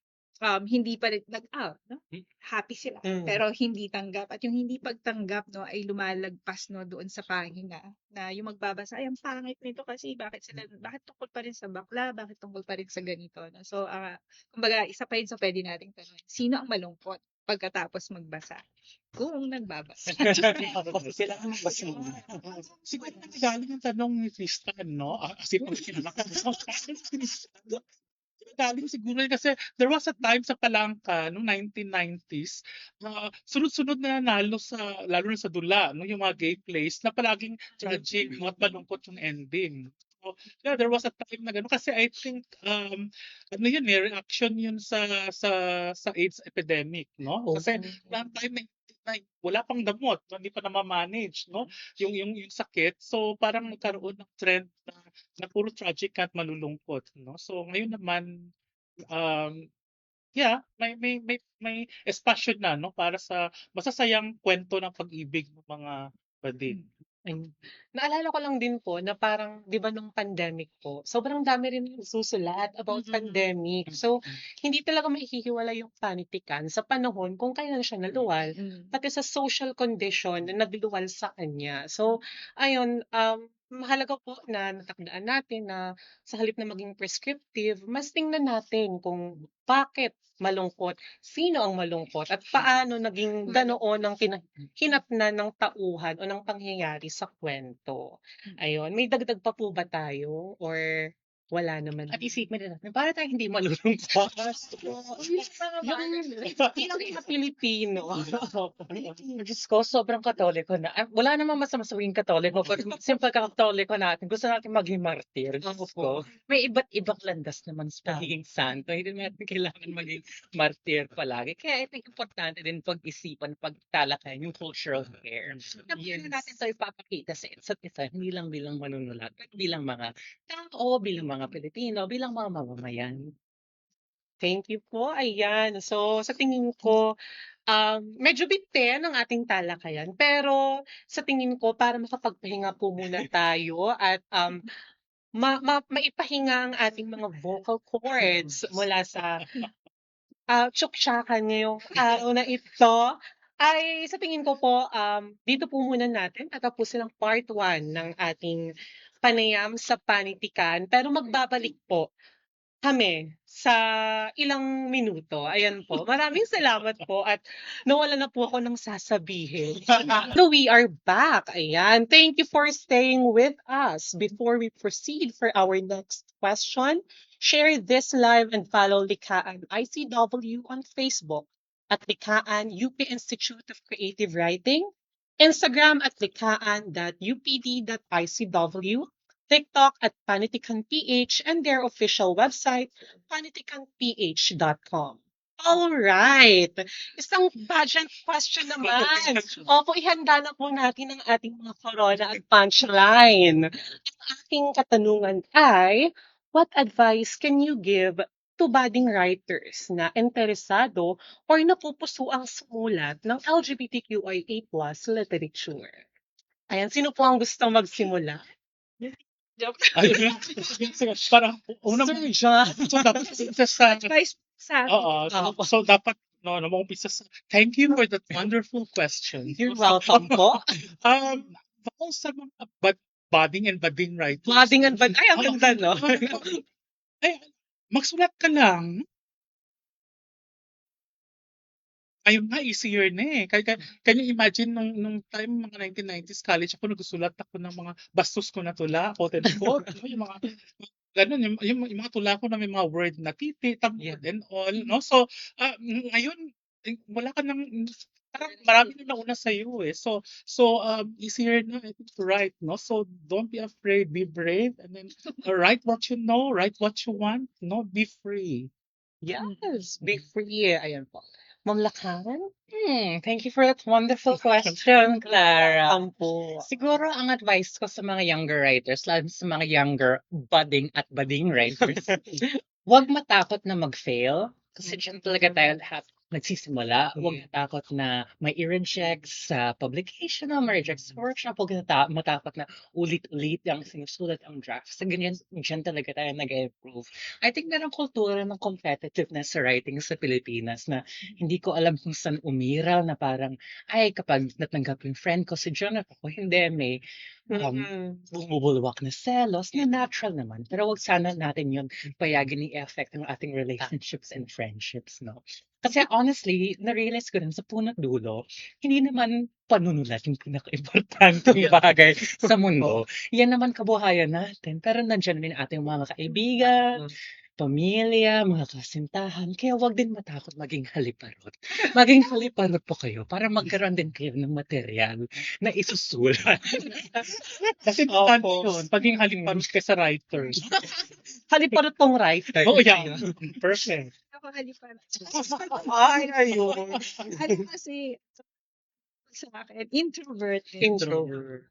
hindi pa rin no? Happy sila, pero hindi tanggap. At yung hindi pagtanggap, no, ay lumalagpas, no, doon sa pahina na yung magbabasa, ay, ang pangit nito kasi bakit tungkol pa rin sa bakla, bakit tungkol pa rin sa ganito, no? So, kumbaga, isa pa rin sa pwede nating tanongin, sino ang malungkot pagkatapos magbasa? Kung nagbabasa. Kailangan magbasa. Siguro galing ang tanong ni Tristan, no? Kasi pag galing siguro kasi there was a time sa Palangka noong 1990s na sunod-sunod na nanalo lalo na sa dula, no, yung mga gay plays na palaging tragic at malungkot yung ending. So, yeah, there was a time na gano'n kasi I think reaction yun sa AIDS epidemic, no? Kasi that time na wala pang damot, no? Hindi pa na-manage, no? Yung sakit. So parang nagkaroon ng trend na puro tragic at malulungkot, no? So ngayon naman may espasyo na, no, para sa masasayang kwento ng pag-ibig ng mga bading. Ayun. Naalala ko lang din po na parang 'di ba nung pandemic po, sobrang dami rin nagsusulat about pandemic. So, hindi talaga maihihiwalay yung panitikan sa panahon kung kailan siya naluwal, pati sa social condition na nagluwal sa kanya. So, ayun, mahalaga po na natakdaan natin na sa halip na maging prescriptive, mas tingnan natin kung bakit malungkot, sino ang malungkot, at paano naging ganoon ang hinapnan ng tauhan o ng pangyayari sa kwento. Ayun, may dagdag pa po ba tayo or wala naman? At isipin din natin, para tayo hindi malulungkot. Bilang mga Pilipino. Diyos ko, sobrang katoliko na. Wala namang masama sa maging katoliko, pero simple katoliko natin, gusto natin maging martir. Diyos ko. May iba't ibang landas naman sa pagiging santo. Hindi natin kailangan maging martir palagi. Kaya I think importante din pag-isipan, pagtalakayan yung cultural care. Na paano natin ito ipapakita sa isa't isa, hindi lang bilang manunulat, but bilang mga tao, bilang mga Pilipino, bilang mga mamamayan. Thank you po. Ayan. So, sa tingin ko, medyo bitin ang ating talakayan. Pero sa tingin ko, para makapagpahinga po muna tayo at maipahinga ang ating mga vocal cords mula sa tsuktsakan ngayong araw na ito, ay sa tingin ko po, dito po muna natin tatapusin ang part 1 ng ating panayam sa panitikan. Pero magbabalik po kami sa ilang minuto. Ayan po. Maraming salamat po at nawala na po ako ng sasabihin. So we are back. Ayan. Thank you for staying with us. Before we proceed for our next question, share this live and follow Likaan ICW on Facebook at Likaan UP Institute of Creative Writing, Instagram at likaan.upd.icw, TikTok at PanitikanPH, and their official website, panitikanph.com. All right. Isang pageant question naman. Opo, ihanda na po natin ang ating mga corona at punchline. Ang aking katanungan ay, what advice can you give to budding writers na interesado or napupuso ang sumulat ng LGBTQIA+ literature? Ayan, sino po ang gustong magsimula? Ayun. Parang, una mo, Sir John. so dapat isa sa, Advice sa akin. oo, so dapat, no, umpisa sa, thank you for that wonderful question. You're welcome po. Ako sa mga budding and budding writers. Budding and bad. Ay, ang ganda, no? Ay, magsulat ka lang. Ayun nga, easier na eh. Can you imagine nung time, mga 1990s, college ako, nagsusulat ako ng mga bastos ko na tula, quote and quote, no? Yung mga, ganun, yung mga tula ko na may mga word na titi, tamod, and all, no? So, ngayon, wala ka nang, parang marami na nauna sa'yo eh. So, easier na, I think, to write, no? So, don't be afraid, be brave, and then write what you know, write what you want, no? Be free. Yes, be free. Ayan po. Ma'am Lakan? Thank you for that wonderful question, Clara. Po. Siguro ang advice ko sa mga younger writers, lalo sa mga younger budding writers, huwag matakot na mag-fail. Kasi dyan talaga tayo lahat nagsisimula. Huwag matakot na may i-reject sa publication o may reject sa workshop. Huwag matakot na ulit-ulit ang sinusulat ang draft. Sa ganyan, dyan talaga tayo nag-improve. I think merong kultura ng competitiveness sa writing sa Pilipinas na hindi ko alam kung saan umiral na parang, ay, kapag natanggap yung friend ko si Jonathan, ako hindi, may bumubulwak na selos na natural naman. Pero wag sana natin yun payagin i-affect ng ating relationships and friendships, no? Kasi honestly, na-realize ko rin sa punot dulo, hindi naman panunulat yung pinaka-importanteng bagay sa mundo. Yan naman kabuhayan natin. Pero nandiyan din ating mga kaibigan, pamilya, mga kasintahan. Kaya wag din matakot maging haliparot. Maging haliparot po kayo para magkaroon din kayo ng material na isusulat. Kasi paano yun? Paging haliparot ka sa writers. Haliparot tong writer. Oh, yeah. Perfect. Ako halipan. Ay, ayun. Ano kasi, sa akin, introvert. Introvert.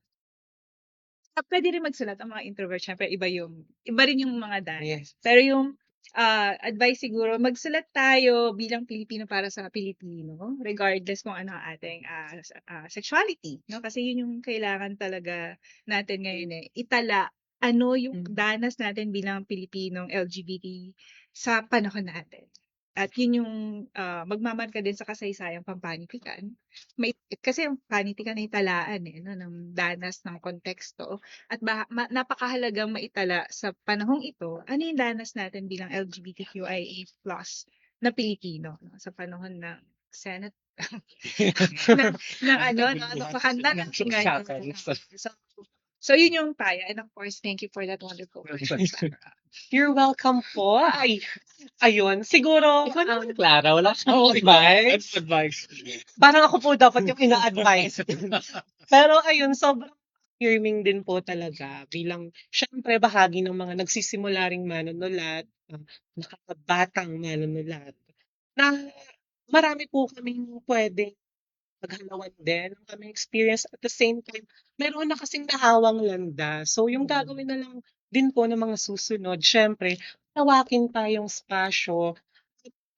Pwede rin magsulat ang mga introvert. Siyempre, iba rin yung mga dahil. Yes. Pero yung advice siguro, magsulat tayo bilang Pilipino para sa Pilipino, regardless kung ano ang ating sexuality. No? Kasi yun yung kailangan talaga natin ngayon eh. Itala ano yung danas natin bilang Pilipinong LGBT sa panahon natin. At yun yung magmamarka din sa kasaysayang pampanitikan. Kasi ang panitikan ay talaan no, ng danas ng konteksto. At napakahalagang maitala sa panahong ito, ano yung danas natin bilang LGBTQIA+ na Pilipino no, sa panahon ng Senate napakanda So yun yung paya. And of course, thank you for that wonderful question. You're welcome po. Ay, ayun. Siguro, Ikaw naman, Clara, wala kang advice. Advice. parang ako po dapat yung ina-advise. Pero ayun, sobrang affirming din po talaga bilang, syempre, bahagi ng mga nagsisimula ring manunulat, nakakabatang manunulat, na marami po kaming pwedeng maghalawan din ng aming experience. At the same time, meron na kasing nahawang landa. So, yung gagawin na lang din po ng mga susunod, syempre, tawakin pa yung spasyo.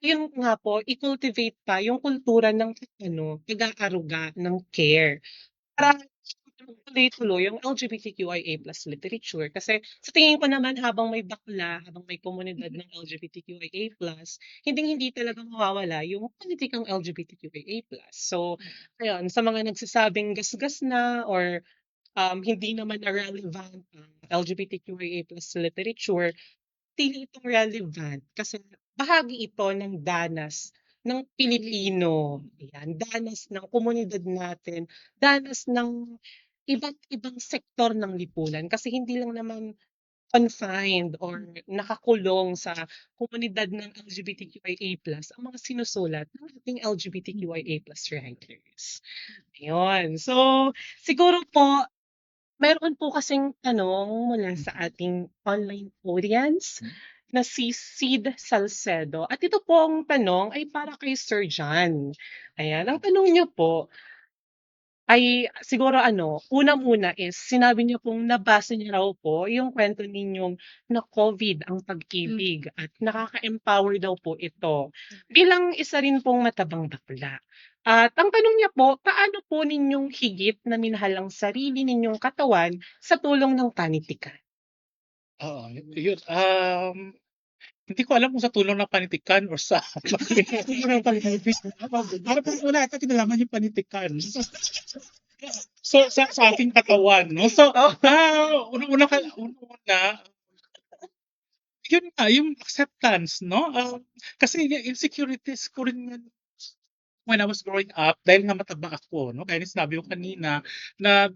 Yun nga po, i-cultivate pa yung kultura ng pag-aaruga, ng care. Para tuloy-tuloy yung LGBTQIA+ literature. Kasi sa tingin ko naman habang may bakla, habang may komunidad ng LGBTQIA+, hindi talaga mawawala yung politikang LGBTQIA+. So, ayun, sa mga nagsasabing gasgas na or hindi naman na relevant ang LGBTQIA+ literature, tili itong relevant kasi bahagi ito ng danas ng Pilipino. Ayan, danas ng komunidad natin, danas ng iba't ibang sektor ng lipunan kasi hindi lang naman confined or nakakulong sa komunidad ng LGBTQIA+ ang mga sinusulat ng ating LGBTQIA+ writers. Ayun. So, siguro po, Meron po kasing tanong mula sa ating online audience na si Sid Salcedo. At ito pong tanong ay para kay Sir John. Ayan, ang tanong niya po ay siguro una muna is sinabi niyo pong nabasa niyo raw po yung kwento ninyong na COVID ang pag-ibig at nakaka-empower daw po ito bilang isa rin pong matabang bakla. At ang tanong niya po, paano po ninyong higit na minahal ang sarili ninyong katawan sa tulong ng panitikan? Oo, yun. Hindi ko alam kung sa tulong ng panitikan or sa tulong ng panitikan. Para po wala ata kinalaman yung panitikan. So, sa aking katawan, no? So, una-una, yun nga, yung acceptance, no? Kasi yung insecurities ko rin yan when I was growing up, dahil nga mataba ako, no? Kaya sinabi ko kanina, na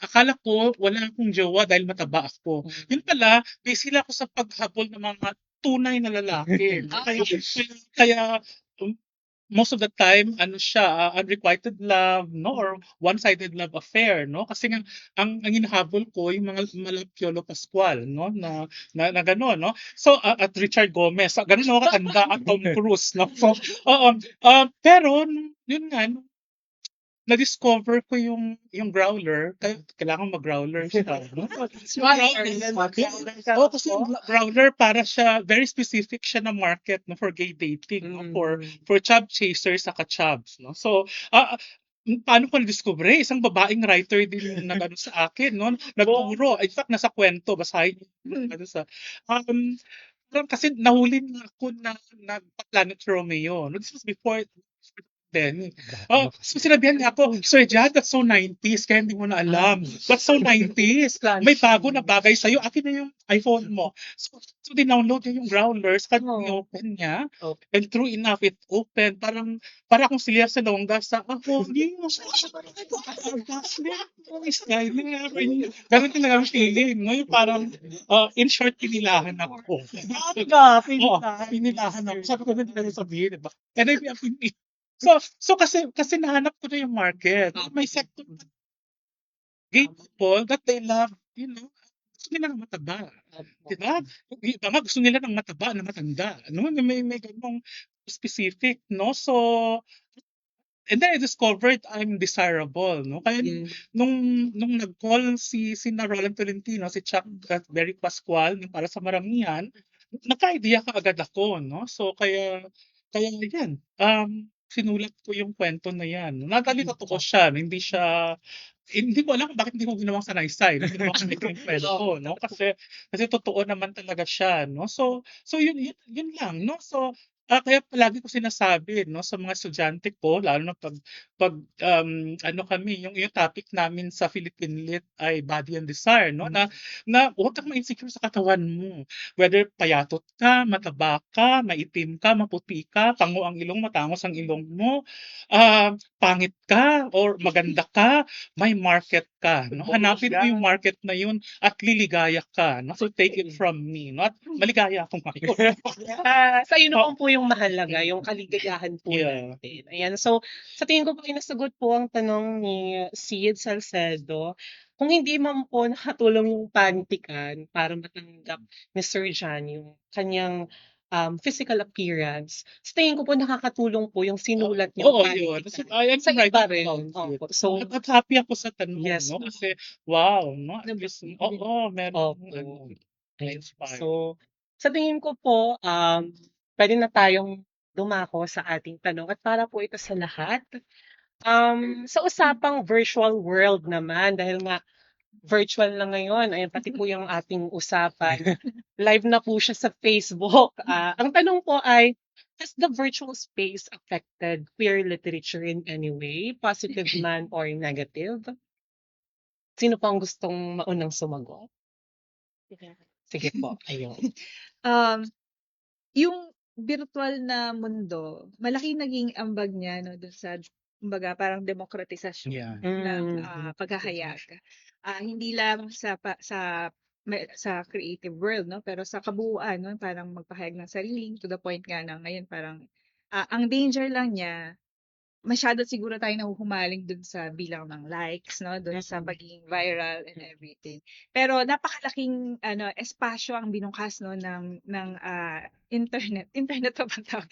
akala ko wala akong jowa dahil mataba ako. Yun pala, busy lang ako sa paghabol ng mga tunay na lalaki. Kaya most of the time, siya, unrequited love, no? Or one-sided love affair, no? Kasi nga, ang hinahabol ko, yung mga Piolo Pascual, no? Na gano'n, no? So, at Richard Gomez, gano'n ako katanda at Tom Cruise, no? So, pero, yun nga, na-discover ko yung growler, kaya kailangan mag-growler siya, no? Oo, kasi yung growler para siya, very specific siya na market, no, for gay dating, no? For chub chasers saka chubs, no? So, paano ko na-discover? Isang babaeng writer din yung nag-ano sa akin, no? Nagturo. In fact, nasa kwento, basahin niyo. Kasi nahuli na ako na nagpa-Planet Romeo. No, this was before then. So sinabihan niya ako, Sir John, that's so 90s, kaya hindi mo na alam. That's so 90s. May bago na bagay sa'yo. Akin na yung iPhone mo. So dinownload niya yung Growlers, i-open niya. And true enough, it opened. Para akong Celia Salonga sa ako. Ganun din ang feeling. No? Yung parang, in short, pinilahan ako. Pinilahan ako. Sabi ko na hindi na sabihin. Diba? And I So kasi nahanap ko na yung market. May sector gay people that they love, gusto nila ng mataba. Diba? Yung iba nga gusto nila ng mataba na matanda. No? May ganong specific, no? So, and then I discovered I'm desirable, no? Kaya nung nag-call si na Roland Tolentino, si Chuck at Berry Pascual, yung para sa maramihan, nagka-idea ka agad ako, no? So kaya yan, sinulat ko yung kwento na yan. Nadali totoo siya, hindi ko alam kung bakit hindi ko ginawang sanaysay, hindi ko yung kwento, no? Kasi totoo naman talaga siya, no? So yun lang, no? So, kaya palagi ko sinasabi, no, sa mga estudyante ko, lalo na pag kami, yung topic namin sa Philippine Lit ay body and desire, no? Na huwag kang ma-insecure sa katawan mo. Whether payatot ka, mataba ka, maitim ka, maputi ka, pango ang ilong, matangos ang ilong mo, pangit ka, or maganda ka, may market ka, no? Hanapin mo yung market na yun at liligaya ka, no? So take it from me, no? At maligaya akong ngayon. Sa iyo naman po yung mahalaga, yung kaligayahan po natin. Ayan, so sa tingin ko po ay nasagot po ang tanong ni Sid Salcedo. Kung hindi man po nakatulong yung pantikan para matanggap ni Sir John yung kanyang physical appearance, sa tingin ko po nakakatulong po yung sinulat niyo Oo, yun. sa iba rin. Opo. So, At happy ako sa tanong, yes, no? Kasi, wow, no? At least, meron. Opo. Na-inspire. So, sa tingin ko po, pwede na tayong dumako sa ating tanong at para po ito sa lahat. Sa usapang virtual world naman, dahil nga virtual na ngayon, ayan, pati po yung ating usapan. Live na po siya sa Facebook. Ang tanong po ay, has the virtual space affected queer literature in any way, positive man or negative? Sino po ang gustong maunang sumagot? Sige po, ayun. Yung virtual na mundo, malaki naging ambag niya, no, dun sa, kumbaga, parang demokratisasyon ng paghahayag. Hindi lang sa creative world, no, pero sa kabuuan, no, parang magpahayag ng sarili, to the point nga na ngayon parang ang danger lang niya masyado siguro tayong nahuhumaling dun sa bilang ng likes, no? Dun sa pagiging viral and everything. Pero napakalaking espasyo ang binukas no ng internet. Internet pa bang tawag?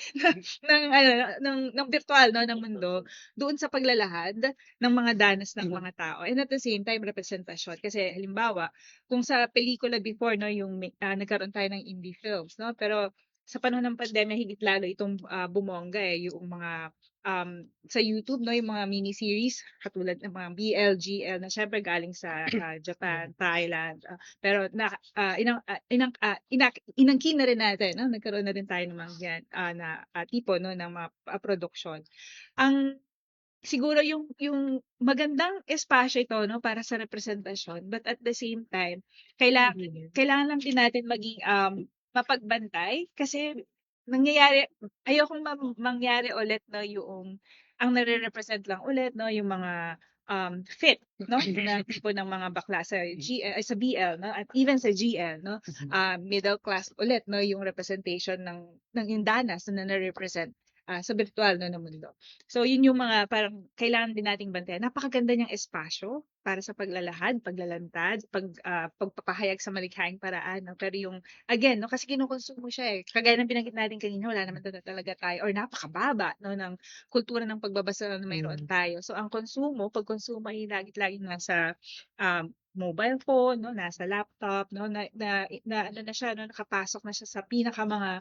ng virtual no ng mundo doon sa paglalahad ng mga danas ng mga tao. And at the same time representasyon kasi halimbawa, kung sa pelikula before no yung nagkaroon tayo ng indie films, no? Pero sa panahon ng pandemya higit lalo itong bumongga yung mga sa YouTube, no, yung mga mini-series katulad ng mga BLGL na syempre galing sa Japan, Thailand. Pero inangkin na rin natin, no? Nagkaroon na rin tayo ng mga yan, na tipo no, ng mga production. Ang siguro yung magandang espasyo ito no para sa representasyon, but at the same time kailangan lang din natin maging mapagbantay kasi nangyayari ayokong mangyari ulit no yung ang nare-represent lang ulit no yung mga fit no na tipo ng mga bakla sa sa BL no at even sa GL no middle class ulit no yung representation ng Indanas na nare-represent sa virtual no, na mundo. So yun yung mga parang kailangan din nating bantayan. Napakaganda niyang espasyo para sa paglalahad, paglalantad, pagpapahayag sa malikhaing paraan. No? Pero yung, again, no, kasi kinukonsumo siya eh. Kagaya ng binanggit natin kanina, wala naman talaga tayo or napakababa no, ng kultura ng pagbabasa na mayroon tayo. So ang pagkonsumo ay lagit-laging nasa mobile phone, no, nasa laptop, no, na ano na siya, no, nakapasok na siya sa pinaka mga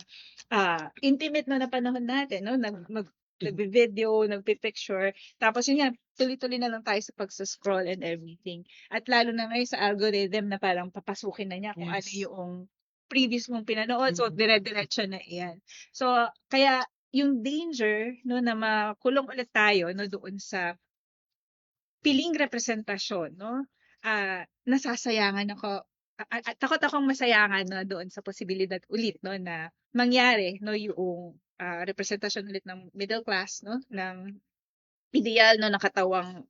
intimate na panahon natin, no, nagbe-video, nagpi-picture, tapos yun nga, tuloy-tuloy na lang tayo sa pagsa-scroll and everything. At lalo na ngayon sa algorithm na parang papasukin na niya kung ano yung previous mong pinanood, so dire-diretso na iyan. So, kaya yung danger, no, na makulong ulit tayo, no, doon sa piling representasyon, no, nasasayangan ako at takot akong masayangan no doon sa posibilidad ulit no na mangyari no yung representasyon ulit ng middle class no ng ideal no ng katawang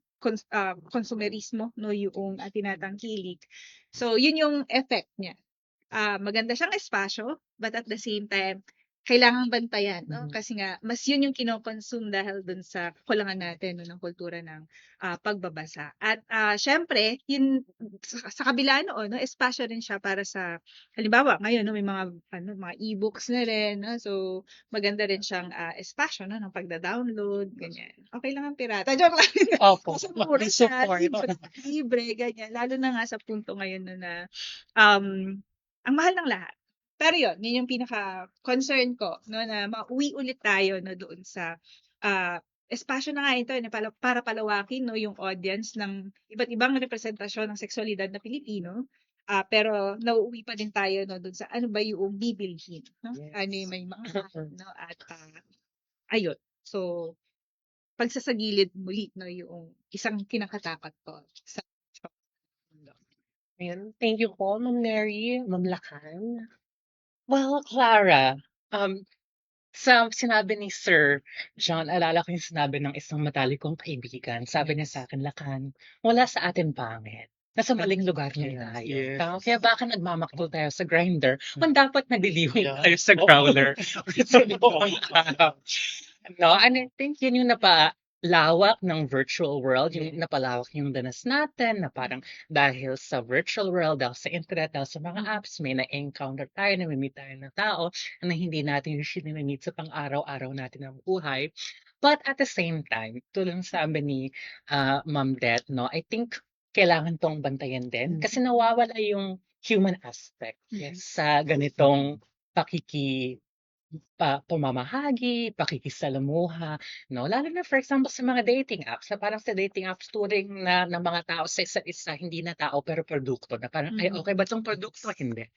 konsumerismo no yung tinatangkilik. So yun yung effect niya. Maganda siyang espasyo but at the same time kailangang bantayan no kasi nga mas yun yung kino-consume dahil dun sa kakulangan natin no ng kultura ng pagbabasa. At syempre yun sa kabila noon no espasyo rin siya para sa halimbawa ngayon no may mga mga e-books na rin no so maganda rin siyang espasyo no ng pagda-download ganyan. Okay lang ang pirata. Joke lang. Opo, Kasi mura siya, support. libre ganyan lalo na nga sa punto ngayon no na ang mahal ng lahat. Pero yun yung pinaka-concern ko, no, na mauwi ulit tayo no, doon sa espasyo na nga ito na para palawakin no, yung audience ng iba't ibang representasyon ng sexualidad na Pilipino. Pero nauuwi pa din tayo no, doon sa ano ba yung bibilhin. No? Ano yung may mga no, at ayun. So, pagsasagilid muli no, yung isang kinakatakot ko sa Ayan. Thank you po, Ma'am Mary, Ma'am Lacan. Well, Clara, sa sinabi ni Sir John, alala ko yung sinabi ng isang matalik kong kaibigan. Sabi niya sa akin, Lacan, wala sa atin pangit. Nasa maling lugar na tayo. Yes. Kaya baka nagmamakto tayo sa grinder, kung dapat nagliliwin Yeah. tayo sa growler. No, and I think yun yung napalawak ng virtual world, yung napalawak yung danas natin, na parang dahil sa virtual world, dahil sa internet, dahil sa mga apps, may na-encounter tayo, namimit tayo ng tao na hindi natin usually namimit sa pang-araw-araw natin ng buhay. But at the same time, tulong sabi ni Ma'am Det, no, I think kailangan tong bantayan din kasi nawawala yung human aspect sa ganitong pamamahagi, pakikisalamuha, no? Lalo na for example sa mga dating apps, na parang sa dating apps turing na ng mga tao sa isa't isa, hindi na tao pero produkto, na parang, ay okay ba itong produkto? Hindi.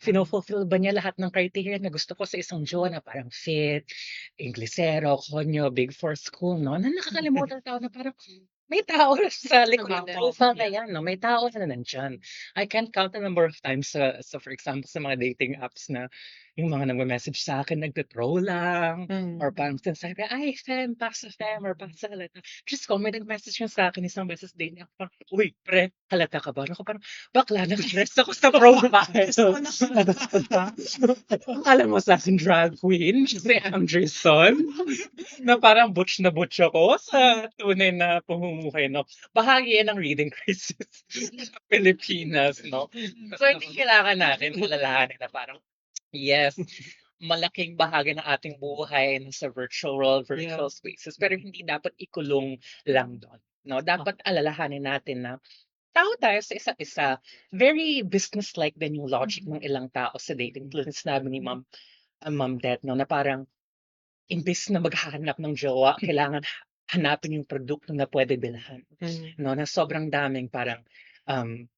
Fino-fulfill ba niya lahat ng criteria na gusto ko sa isang jowa na parang fit, Inglesero, konyo, Big Four school, no? Na nakakalimutan tao na parang, may tao sa likod ng profile na yan, no? May tao na nandyan. I can't count the number of times sa for example, sa mga dating apps na yung mga nagme-message sa akin nagto-troll lang or Mm. parang sinasabi, "Ay fem, pasa fem or pasa halata." Diyos ko may nag-message nga sa'kin isang beses daily ako parang, "Uy pre, halata ka ba?" Ako parang, "Bakla nag-rest ako sa profile." Akala mo sa'kin drag queen, si Anderson, na parang butch na butch ako sa tunay na pamumuhay 'no. Bahagi yan ng reading crisis sa Pilipinas 'no. So hindi kailangan natin alalahanin na parang yes, malaking bahagi ng ating buhay nasa virtual world, virtual spaces, pero hindi dapat ikulong lang do'n, 'no? Dapat alalahanin natin na tao tayo sa isa't isa. Very business-like din yung logic ng ilang tao sa dating tulad ng sinabi ni Ma'am Det 'no, na parang imbes na maghahanap ng jowa, kailangan hanapin yung produkto na puwede bilhan, Mm. 'no, na sobrang daming parang,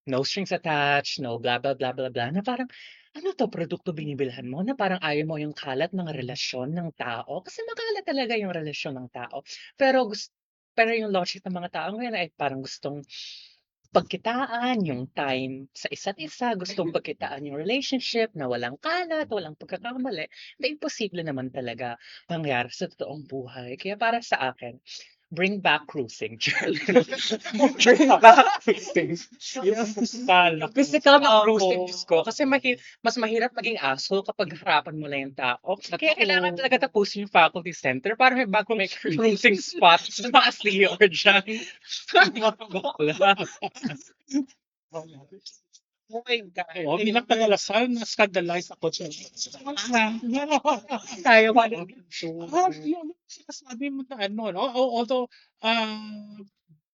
no strings attached, no blah, blah, blah, blah, blah, na parang, ano 'to produkto binibilhan mo na parang ayaw mo yung kalat ng relasyon ng tao, kasi makalat talaga yung relasyon ng tao. Pero yung logic ng mga tao ngayon ay parang gustong pagkitaan yung time sa isa't isa, gustong pagkitaan yung relationship na walang kalat, walang pagkakamali, na imposible naman talaga mangyari sa totoong buhay. Kaya para sa akin, bring back cruising. Bring back cruising. Yung physical na Physical na Opo. cruising, Diyos ko. Kasi mas mahirap maging asshole kapag harapan mo na yung tao. Kaya kailangan talaga tapusin yung faculty center para may bagong may cruising spot sa mga CEO dyan. Mga bakla. Oh my God. Oo, bilang tagalasal na-scandalize ako diyan. Tayo pa rin. Yung sinasabi mo na ano 'no, although,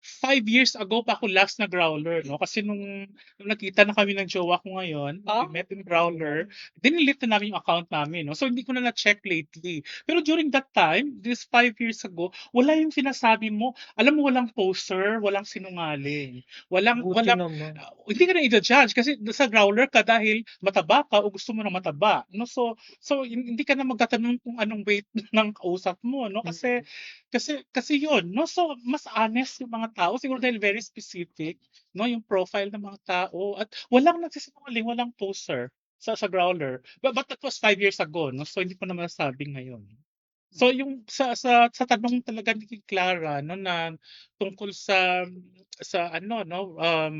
5 years ago pa ako last nag-growler 'no, kasi nung nagkita na kami ng jowa ko ngayon, we met in growler, dinelete na namin yung account namin 'no, so hindi ko na na-check lately. Pero during that time, this 5 years ago, wala yung sinasabi mo, alam mo walang poser, walang sinungaling, walang Buti walang naman. hindi ka na ija-judge kasi sa growler ka dahil mataba ka o gusto mo ng mataba 'no, so hindi ka na magtatanong kung anong weight ng kausap mo 'no, kasi yun 'no, so mas honest yung mga tao siguro dahil very specific 'no, yung profile ng mga tao at walang nagsisinungaling, walang poser sa growler. But that was 5 years ago 'no, so hindi ko na masasabi ngayon. So yung sa tanong talaga ni Clara 'no, na tungkol sa ano 'no,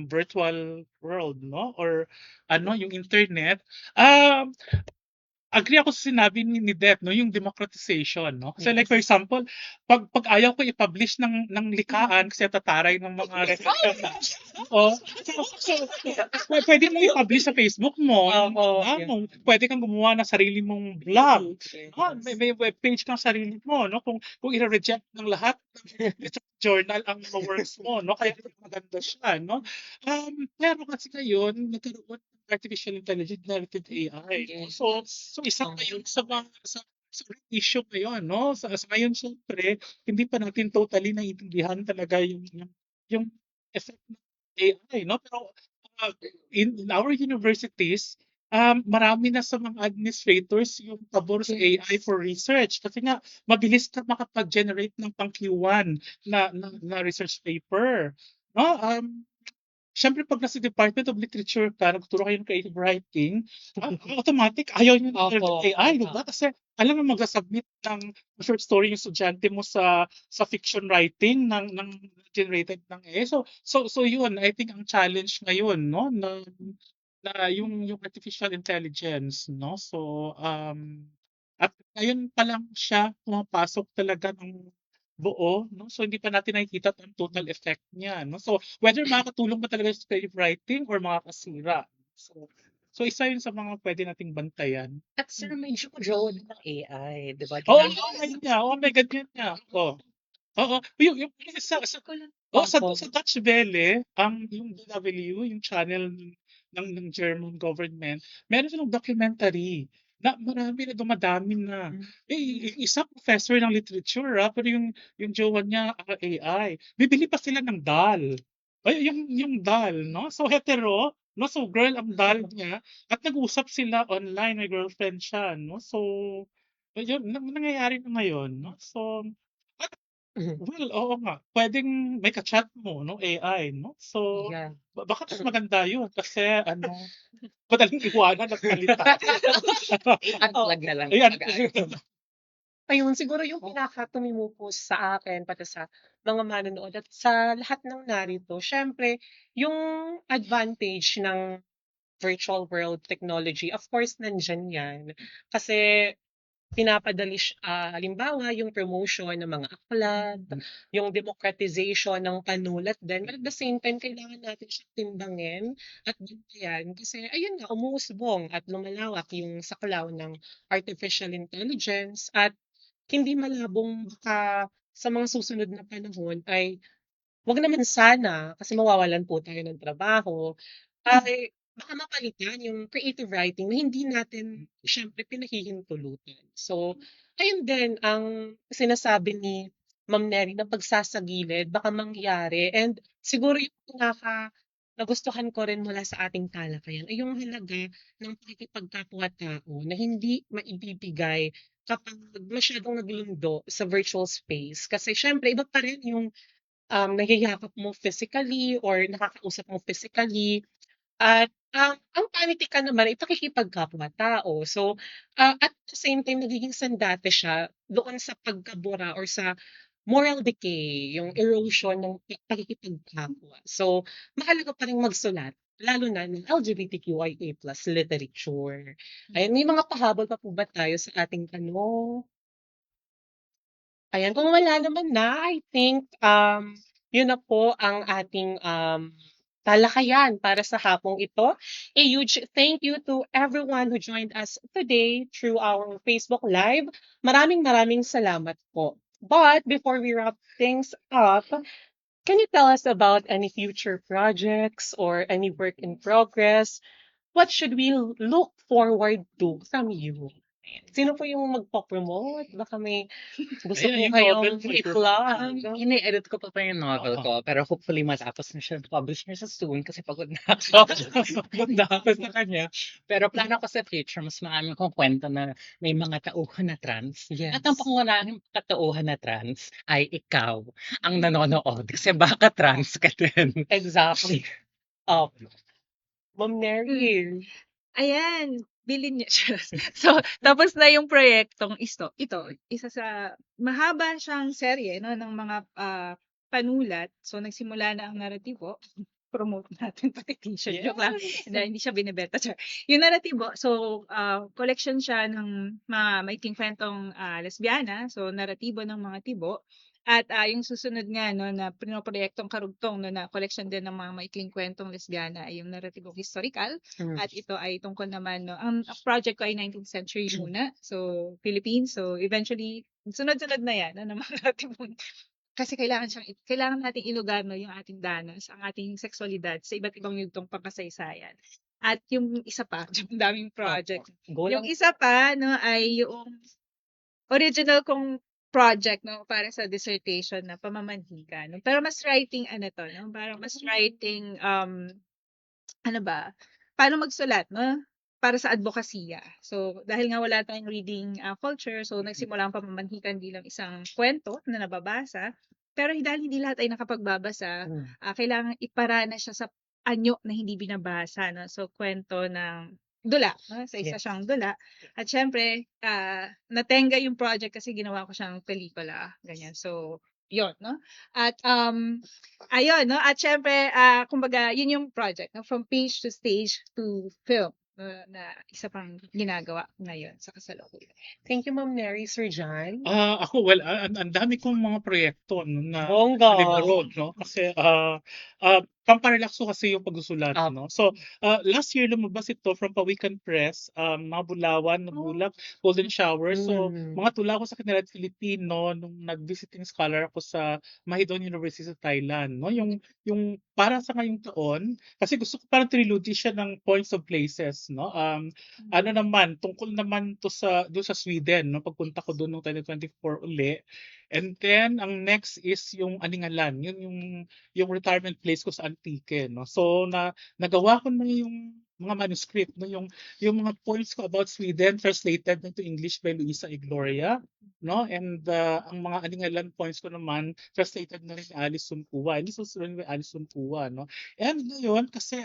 virtual world 'no or ano yung internet, agree ako sa sinabi ni Det 'no, yung democratization 'no. Kasi like for example, 'pag ayaw ko i-publish ng likaan kasi tataray ng mga oo. Puwede mo i-publish sa Facebook mo, Oo, puwede kang gumawa ng sarili mong blog. May webpage kang sarili mo 'no, kung ire-reject ng lahat ng journal ang mga works mo 'no, kaya maganda siya 'no. Pero kasi ngayon nagkaroon ng artificial intelligence generative AI 'no. So isa ngayon sa issue ngayon 'no, sa ngayon siyempre hindi pa natin totally naiintindihan talaga yung effect ng AI 'no, pero, in our universities, marami na sa mga administrators yung pabor sa AI for research kasi nga mabilis ka makapag-generate ng pang Q1 na research paper 'no. Siyempre 'pag nasa Department of Literature ka, nagtuturo kayo ng creative writing, automatic ayaw niyo ng Opo, AI, 'di ba? Kasi alam mo magsa-submit ng short story yung estudyante mo sa fiction writing ng generated ng AI. So yun, I think ang challenge ngayon 'no, na yung artificial intelligence 'no. So, at ngayon pa lang siya pumapasok talaga ng buo 'no, so hindi pa natin nakikita ang total effect niya 'no. So whether makakatulong ba talaga sa creative writing or makakasira. So isa yun sa mga puwede nating bantayan. At sir, medyo jowa din ng AI, 'di ba? Oo, may ganyan nga, oo. Yung Opo. sa Deutsche Welle, yung DW, yung channel ng German government, meron silang documentary na marami na dumadami na. Yung isa professor ng literature, pero yung jowa niya, AI. Bibili pa sila ng doll. Ay, yung doll 'no, so hetero 'no, so girl ang doll niya at nag-usap sila online, may girlfriend siya 'no. So, ayun nangyayari na ngayon 'no. So Well, oo nga. Puwedeng may ka-chat mo 'no, AI 'no. So, Yeah. baka mas maganda yun kasi ano, madaling iwanan at palitan. Unplug na lang Ayan. pag-aayos. Ayun, siguro yung pinaka-tumimupos sa akin, pati sa mga manonood at sa lahat ng narito, siyempre yung advantage ng virtual world technology, of course, nandiyan yan. Kasi halimbawa, yung promotion ng mga aklat, yung democratization ng panulat din. But at the same time, kailangan natin siyang timbangin at bantayan. Kasi, ayun nga, umuusbong at lumalawak yung saklaw ng artificial intelligence at hindi malabong baka sa mga susunod na panahon ay 'wag naman sana kasi mawawalan po tayo ng trabaho, ay baka mapalitan yung creative writing na hindi natin siyempre pinahihintulutan. So, ayun din ang sinasabi ni Ma'am Nery na pagsasagilid baka mangyari and siguro yung nagustuhan ko rin mula sa ating talakayan ay yung halaga ng pakikipagkapwa-tao na hindi maibibigay kapag masyadong naglundo sa virtual space. Kasi siyempre iba pa rin yung nagyayakap mo physically or nakakausap mo physically at, ang panitikan naman ay pakikipagkapwa-tao. So, at the same time nagiging sandata siya doon sa pagkabura or sa moral decay, yung erosion ng pakikipagkapwa. So, mahalaga pa ring magsulat lalo na ng LGBTQIA+ literature. Ayan, may mga pahabol pa po ba tayo sa ating tanong? Ayan, kung wala naman na, I think, yun na po ang ating, talakayan para sa hapong ito. A huge thank you to everyone who joined us today through our Facebook Live. Maraming maraming salamat po. But before we wrap things up, can you tell us about any future projects or any work in progress? What should we look forward to from you? Ayan. Sino po yung magpo-promote? Baka may gusto po Ayan, yung novel kayong mo. i-plug? Ini-edit ko pa yung novel Oo. ko, pero hopefully matapos na siya publish niya sa soon kasi pagod na ako. Pagod na ako sa kanya. Pero plano ko sa future, mas marami kong kwento na may mga tauhan na trans. Yes. At ang pangunahing katauhan na trans ay ikaw ang nanonood kasi baka trans ka din. Exactly. Oh, Ma'am Mary. Ayan, bilhin niyo siya. So, tapos na yung proyektong ito, isa sa mahaba siyang serye 'no ng mga, panulat. So, nagsimula na ang naratibo. Promote natin pati t-shirt, joke lang. Hindi siya binebenta, char. Yung naratibo, so, collection siya ng mga maikling kwentong, lesbiana, so naratibo ng mga tibo. At, yung susunod nga 'no na pinoproyektong karugtong 'no na collection din ng mga maikling kwentong lesbiana ay yung naratibong historical. At ito ay tungkol naman 'no, ang project ko ay 19th century muna, so Philippines. So eventually, sunod-sunod na 'yan ano, ng mga naratibong kasi kailangan nating ilugar 'no, yung ating danas, ang ating sexualidad sa iba't ibang yugtong pangkasaysayan. At yung isa pa, ang daming project. Go Yung lang. isa pa 'no, ay yung original kong project 'no, para sa dissertation na pamamanhikan 'no. Pero mas writing ano 'to 'no, parang mas writing, ano ba, paano magsulat 'no, para sa adbokasya. So, dahil nga wala tayong reading, culture, so nagsimula ang pamamanhikan bilang isang kwento na nababasa. Pero dahil hindi lahat ay nakapagbabasa, kailangang iparana siya sa anyo na hindi binabasa 'no. So, kwento ng dula 'no, sa isa Yes. siyang dula. At siyempre, natenga yung project kasi ginawa ko siyang pelikula, ganyan. So, yun 'no. At, ayun 'no, at siyempre, kumbaga yun yung project 'no, from page to stage to film na isa pang ginagawa ngayon sa kasalukuyan. Thank you, Ma'am Mary. Sir John? Ako, well, ang dami kong mga proyekto 'no na Bongga. libro 'no, kasi, pamparelakso kasi yung pagsusulat 'no. So, last year lumabas ito from Pawikan Press, Mga Bulawan, Nabulak, Golden Shower. So, mga tula ko sa kanila at Filipino nung nag-visiting scholar ako sa Mahidol University sa Thailand 'no. Yung para sa ngayong taon, kasi gusto ko parang trilogy siya ng Points of Places 'no. Ano naman, tungkol naman 'to doon sa Sweden 'no, pagpunta ko doon noong 2024 uli. And then ang next is yung Aningalan, yun yung retirement place ko sa Antique 'no. So nagawa ko na yung mga manuscript, no? Yung mga points ko about Sweden translated into English by Luisa E. Gloria, no? And ang mga alingalan points ko naman translated na rin ni Alice Sumpua. Hindi susunod ni Alice Sumpua, no? And ngayon kasi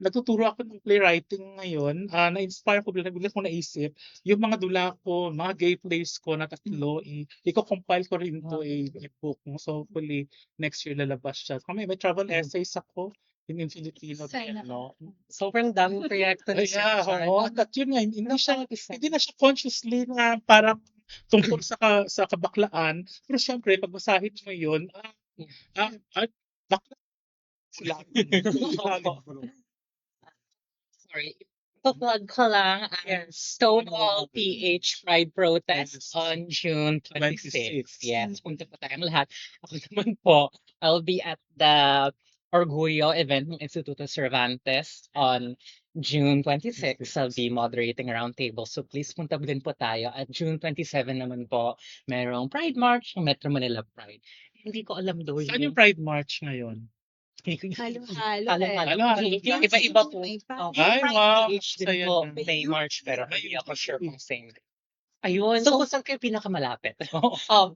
nagtuturo ako ng playwriting ngayon, na-inspire ko bigla ko naisip yung mga dula ko, mga gay plays ko na tatlo, i-compile ko rin to a book. No? So hopefully next year lalabas siya. Kami may travel essays ako in Filipino Sana din, no? Sobrang daming proyekto ni Sir Yeah, Chan. oo. At yun nga, Isa. hindi na siya consciously na parang tungkol sa kabaklaan. Pero syempre, pag basahin mo yun, bakla sila. Sorry. Plug ko lang ang Yes. Stonewall PH Pride Protest Yes. on June 26. 26. Yes, punta po tayong lahat. Ako naman po, I'll be at the Orgullo event ng Instituto Cervantes on June 26. I'll be moderating a roundtable. So please punta din po tayo. At June 27 naman po, merong Pride March ng Metro Manila Pride. Hindi ko alam daw Saan yung Pride March ngayon? Halo-halo. Halo-halo. Yung Iba-iba po. may pa. Oh, Ay, Pride wow. PH din Saya po, na. May March, pero hindi ako sure kung same. Ayun. So, kung saan kayo pinakamalapit?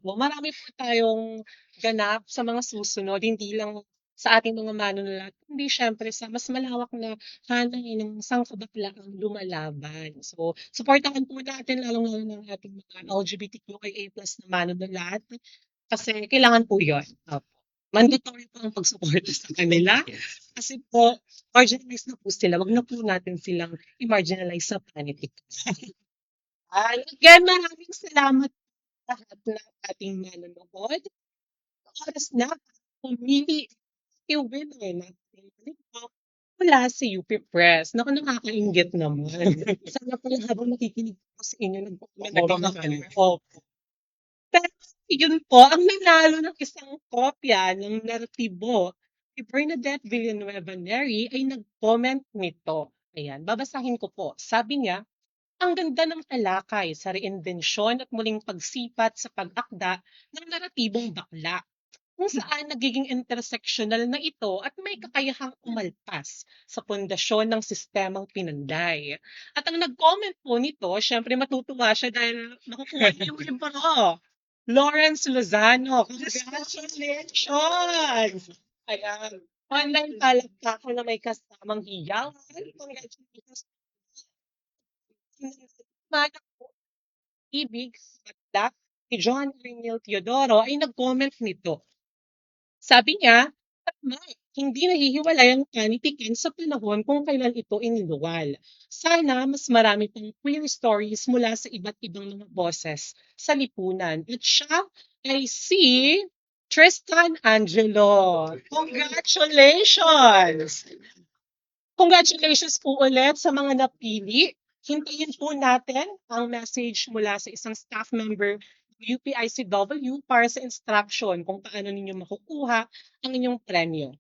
Marami po tayong ganap sa mga susunod, hindi lang sa ating mga manunulat, kundi syempre sa mas malawak na hanay ng sangkabaklaan lumalaban. So, supportahan po natin lalong-lalo ng ating mga LGBTQIA+ na manunulat kasi kailangan po yun. Mandatory po ang pagsuporta sa kanila kasi po, marginalized na po sila. Wag na po natin silang i-marginalize sa panic. Again, maraming salamat sa lahat ng ating manonood. Oras na pumili yung winner natin mula sa UP Press. Naku, nakakainggit naman. Sana pala habang nakikinig ko sa inyo, nag-comment ako. Pero yun po, ang nanalo ng isang kopya ng naratibo si Bernadette Villanueva Neri ay nag-comment nito. Ayan, babasahin ko po. Sabi niya, ang ganda ng talakay sa reimbensyon at muling pagsipat sa pag-akda ng naratibong bakla, kung saan nagiging intersectional na ito at may kakayahang umalpas sa pundasyon ng sistemang pinanday. At ang nag-comment po nito, syempre matutuwa siya dahil nakukuha niya yung libro. Lawrence Lozano, congratulations! Ayan. Online palakpakan na may kasamang hiyawan. Congratulations. Mana po, ibig sa ni John Arnel Teodoro ay nag-comment nito. Sabi niya, tama, hindi nahihiwalay ang panitikan sa panahon kung kailan ito iniluwal. Sana mas marami pang queer stories mula sa iba't ibang mga boses sa lipunan. At siya ay si Tristan Angelo. Congratulations! Congratulations po ulit sa mga napili. Hintayin po natin ang message mula sa isang staff member UPICW para sa instruction kung paano ninyo makukuha ang inyong premyo.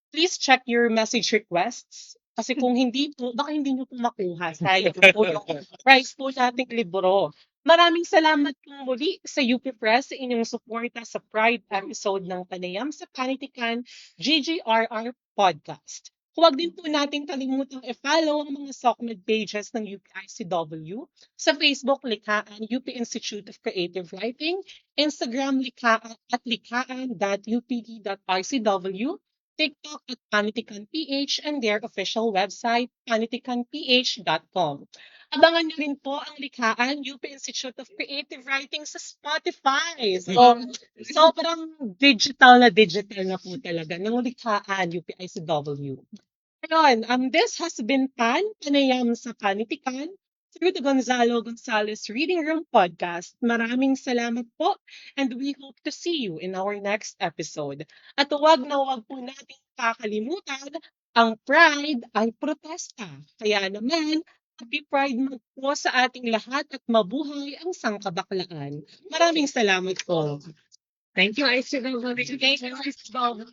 Please check your message requests kasi kung hindi po, baka hindi nyo po makuha. Sayang po yung price po nating libro. Maraming salamat po muli sa UP Press sa inyong suporta sa Pride episode ng Panayam sa Panitikan GGRR Podcast. Huwag din po nating kalimutang i-follow ang mga SOCMED pages ng UPICW sa Facebook, Likhaan, UP Institute of Creative Writing, Instagram, Likhaan at likhaan.upd.rcw, TikTok at PanitikanPH, and their official website, panitikanph.com. Abangan niyo rin po ang Likhaan, UP Institute of Creative Writing sa Spotify. So, sobrang digital na po talaga ng Likhaan, UPICW. Ayun, this has been Panayam sa Panitikan through the Gonzalo Gonzalez Reading Room Podcast. Maraming salamat po and we hope to see you in our next episode. At huwag na huwag po nating kakalimutan, ang Pride ay protesta. Kaya naman, Happy Pride Month po sa ating lahat at mabuhay ang sangkabaklaan. Maraming salamat po. Thank you, Isidro. Thank you, Isidro.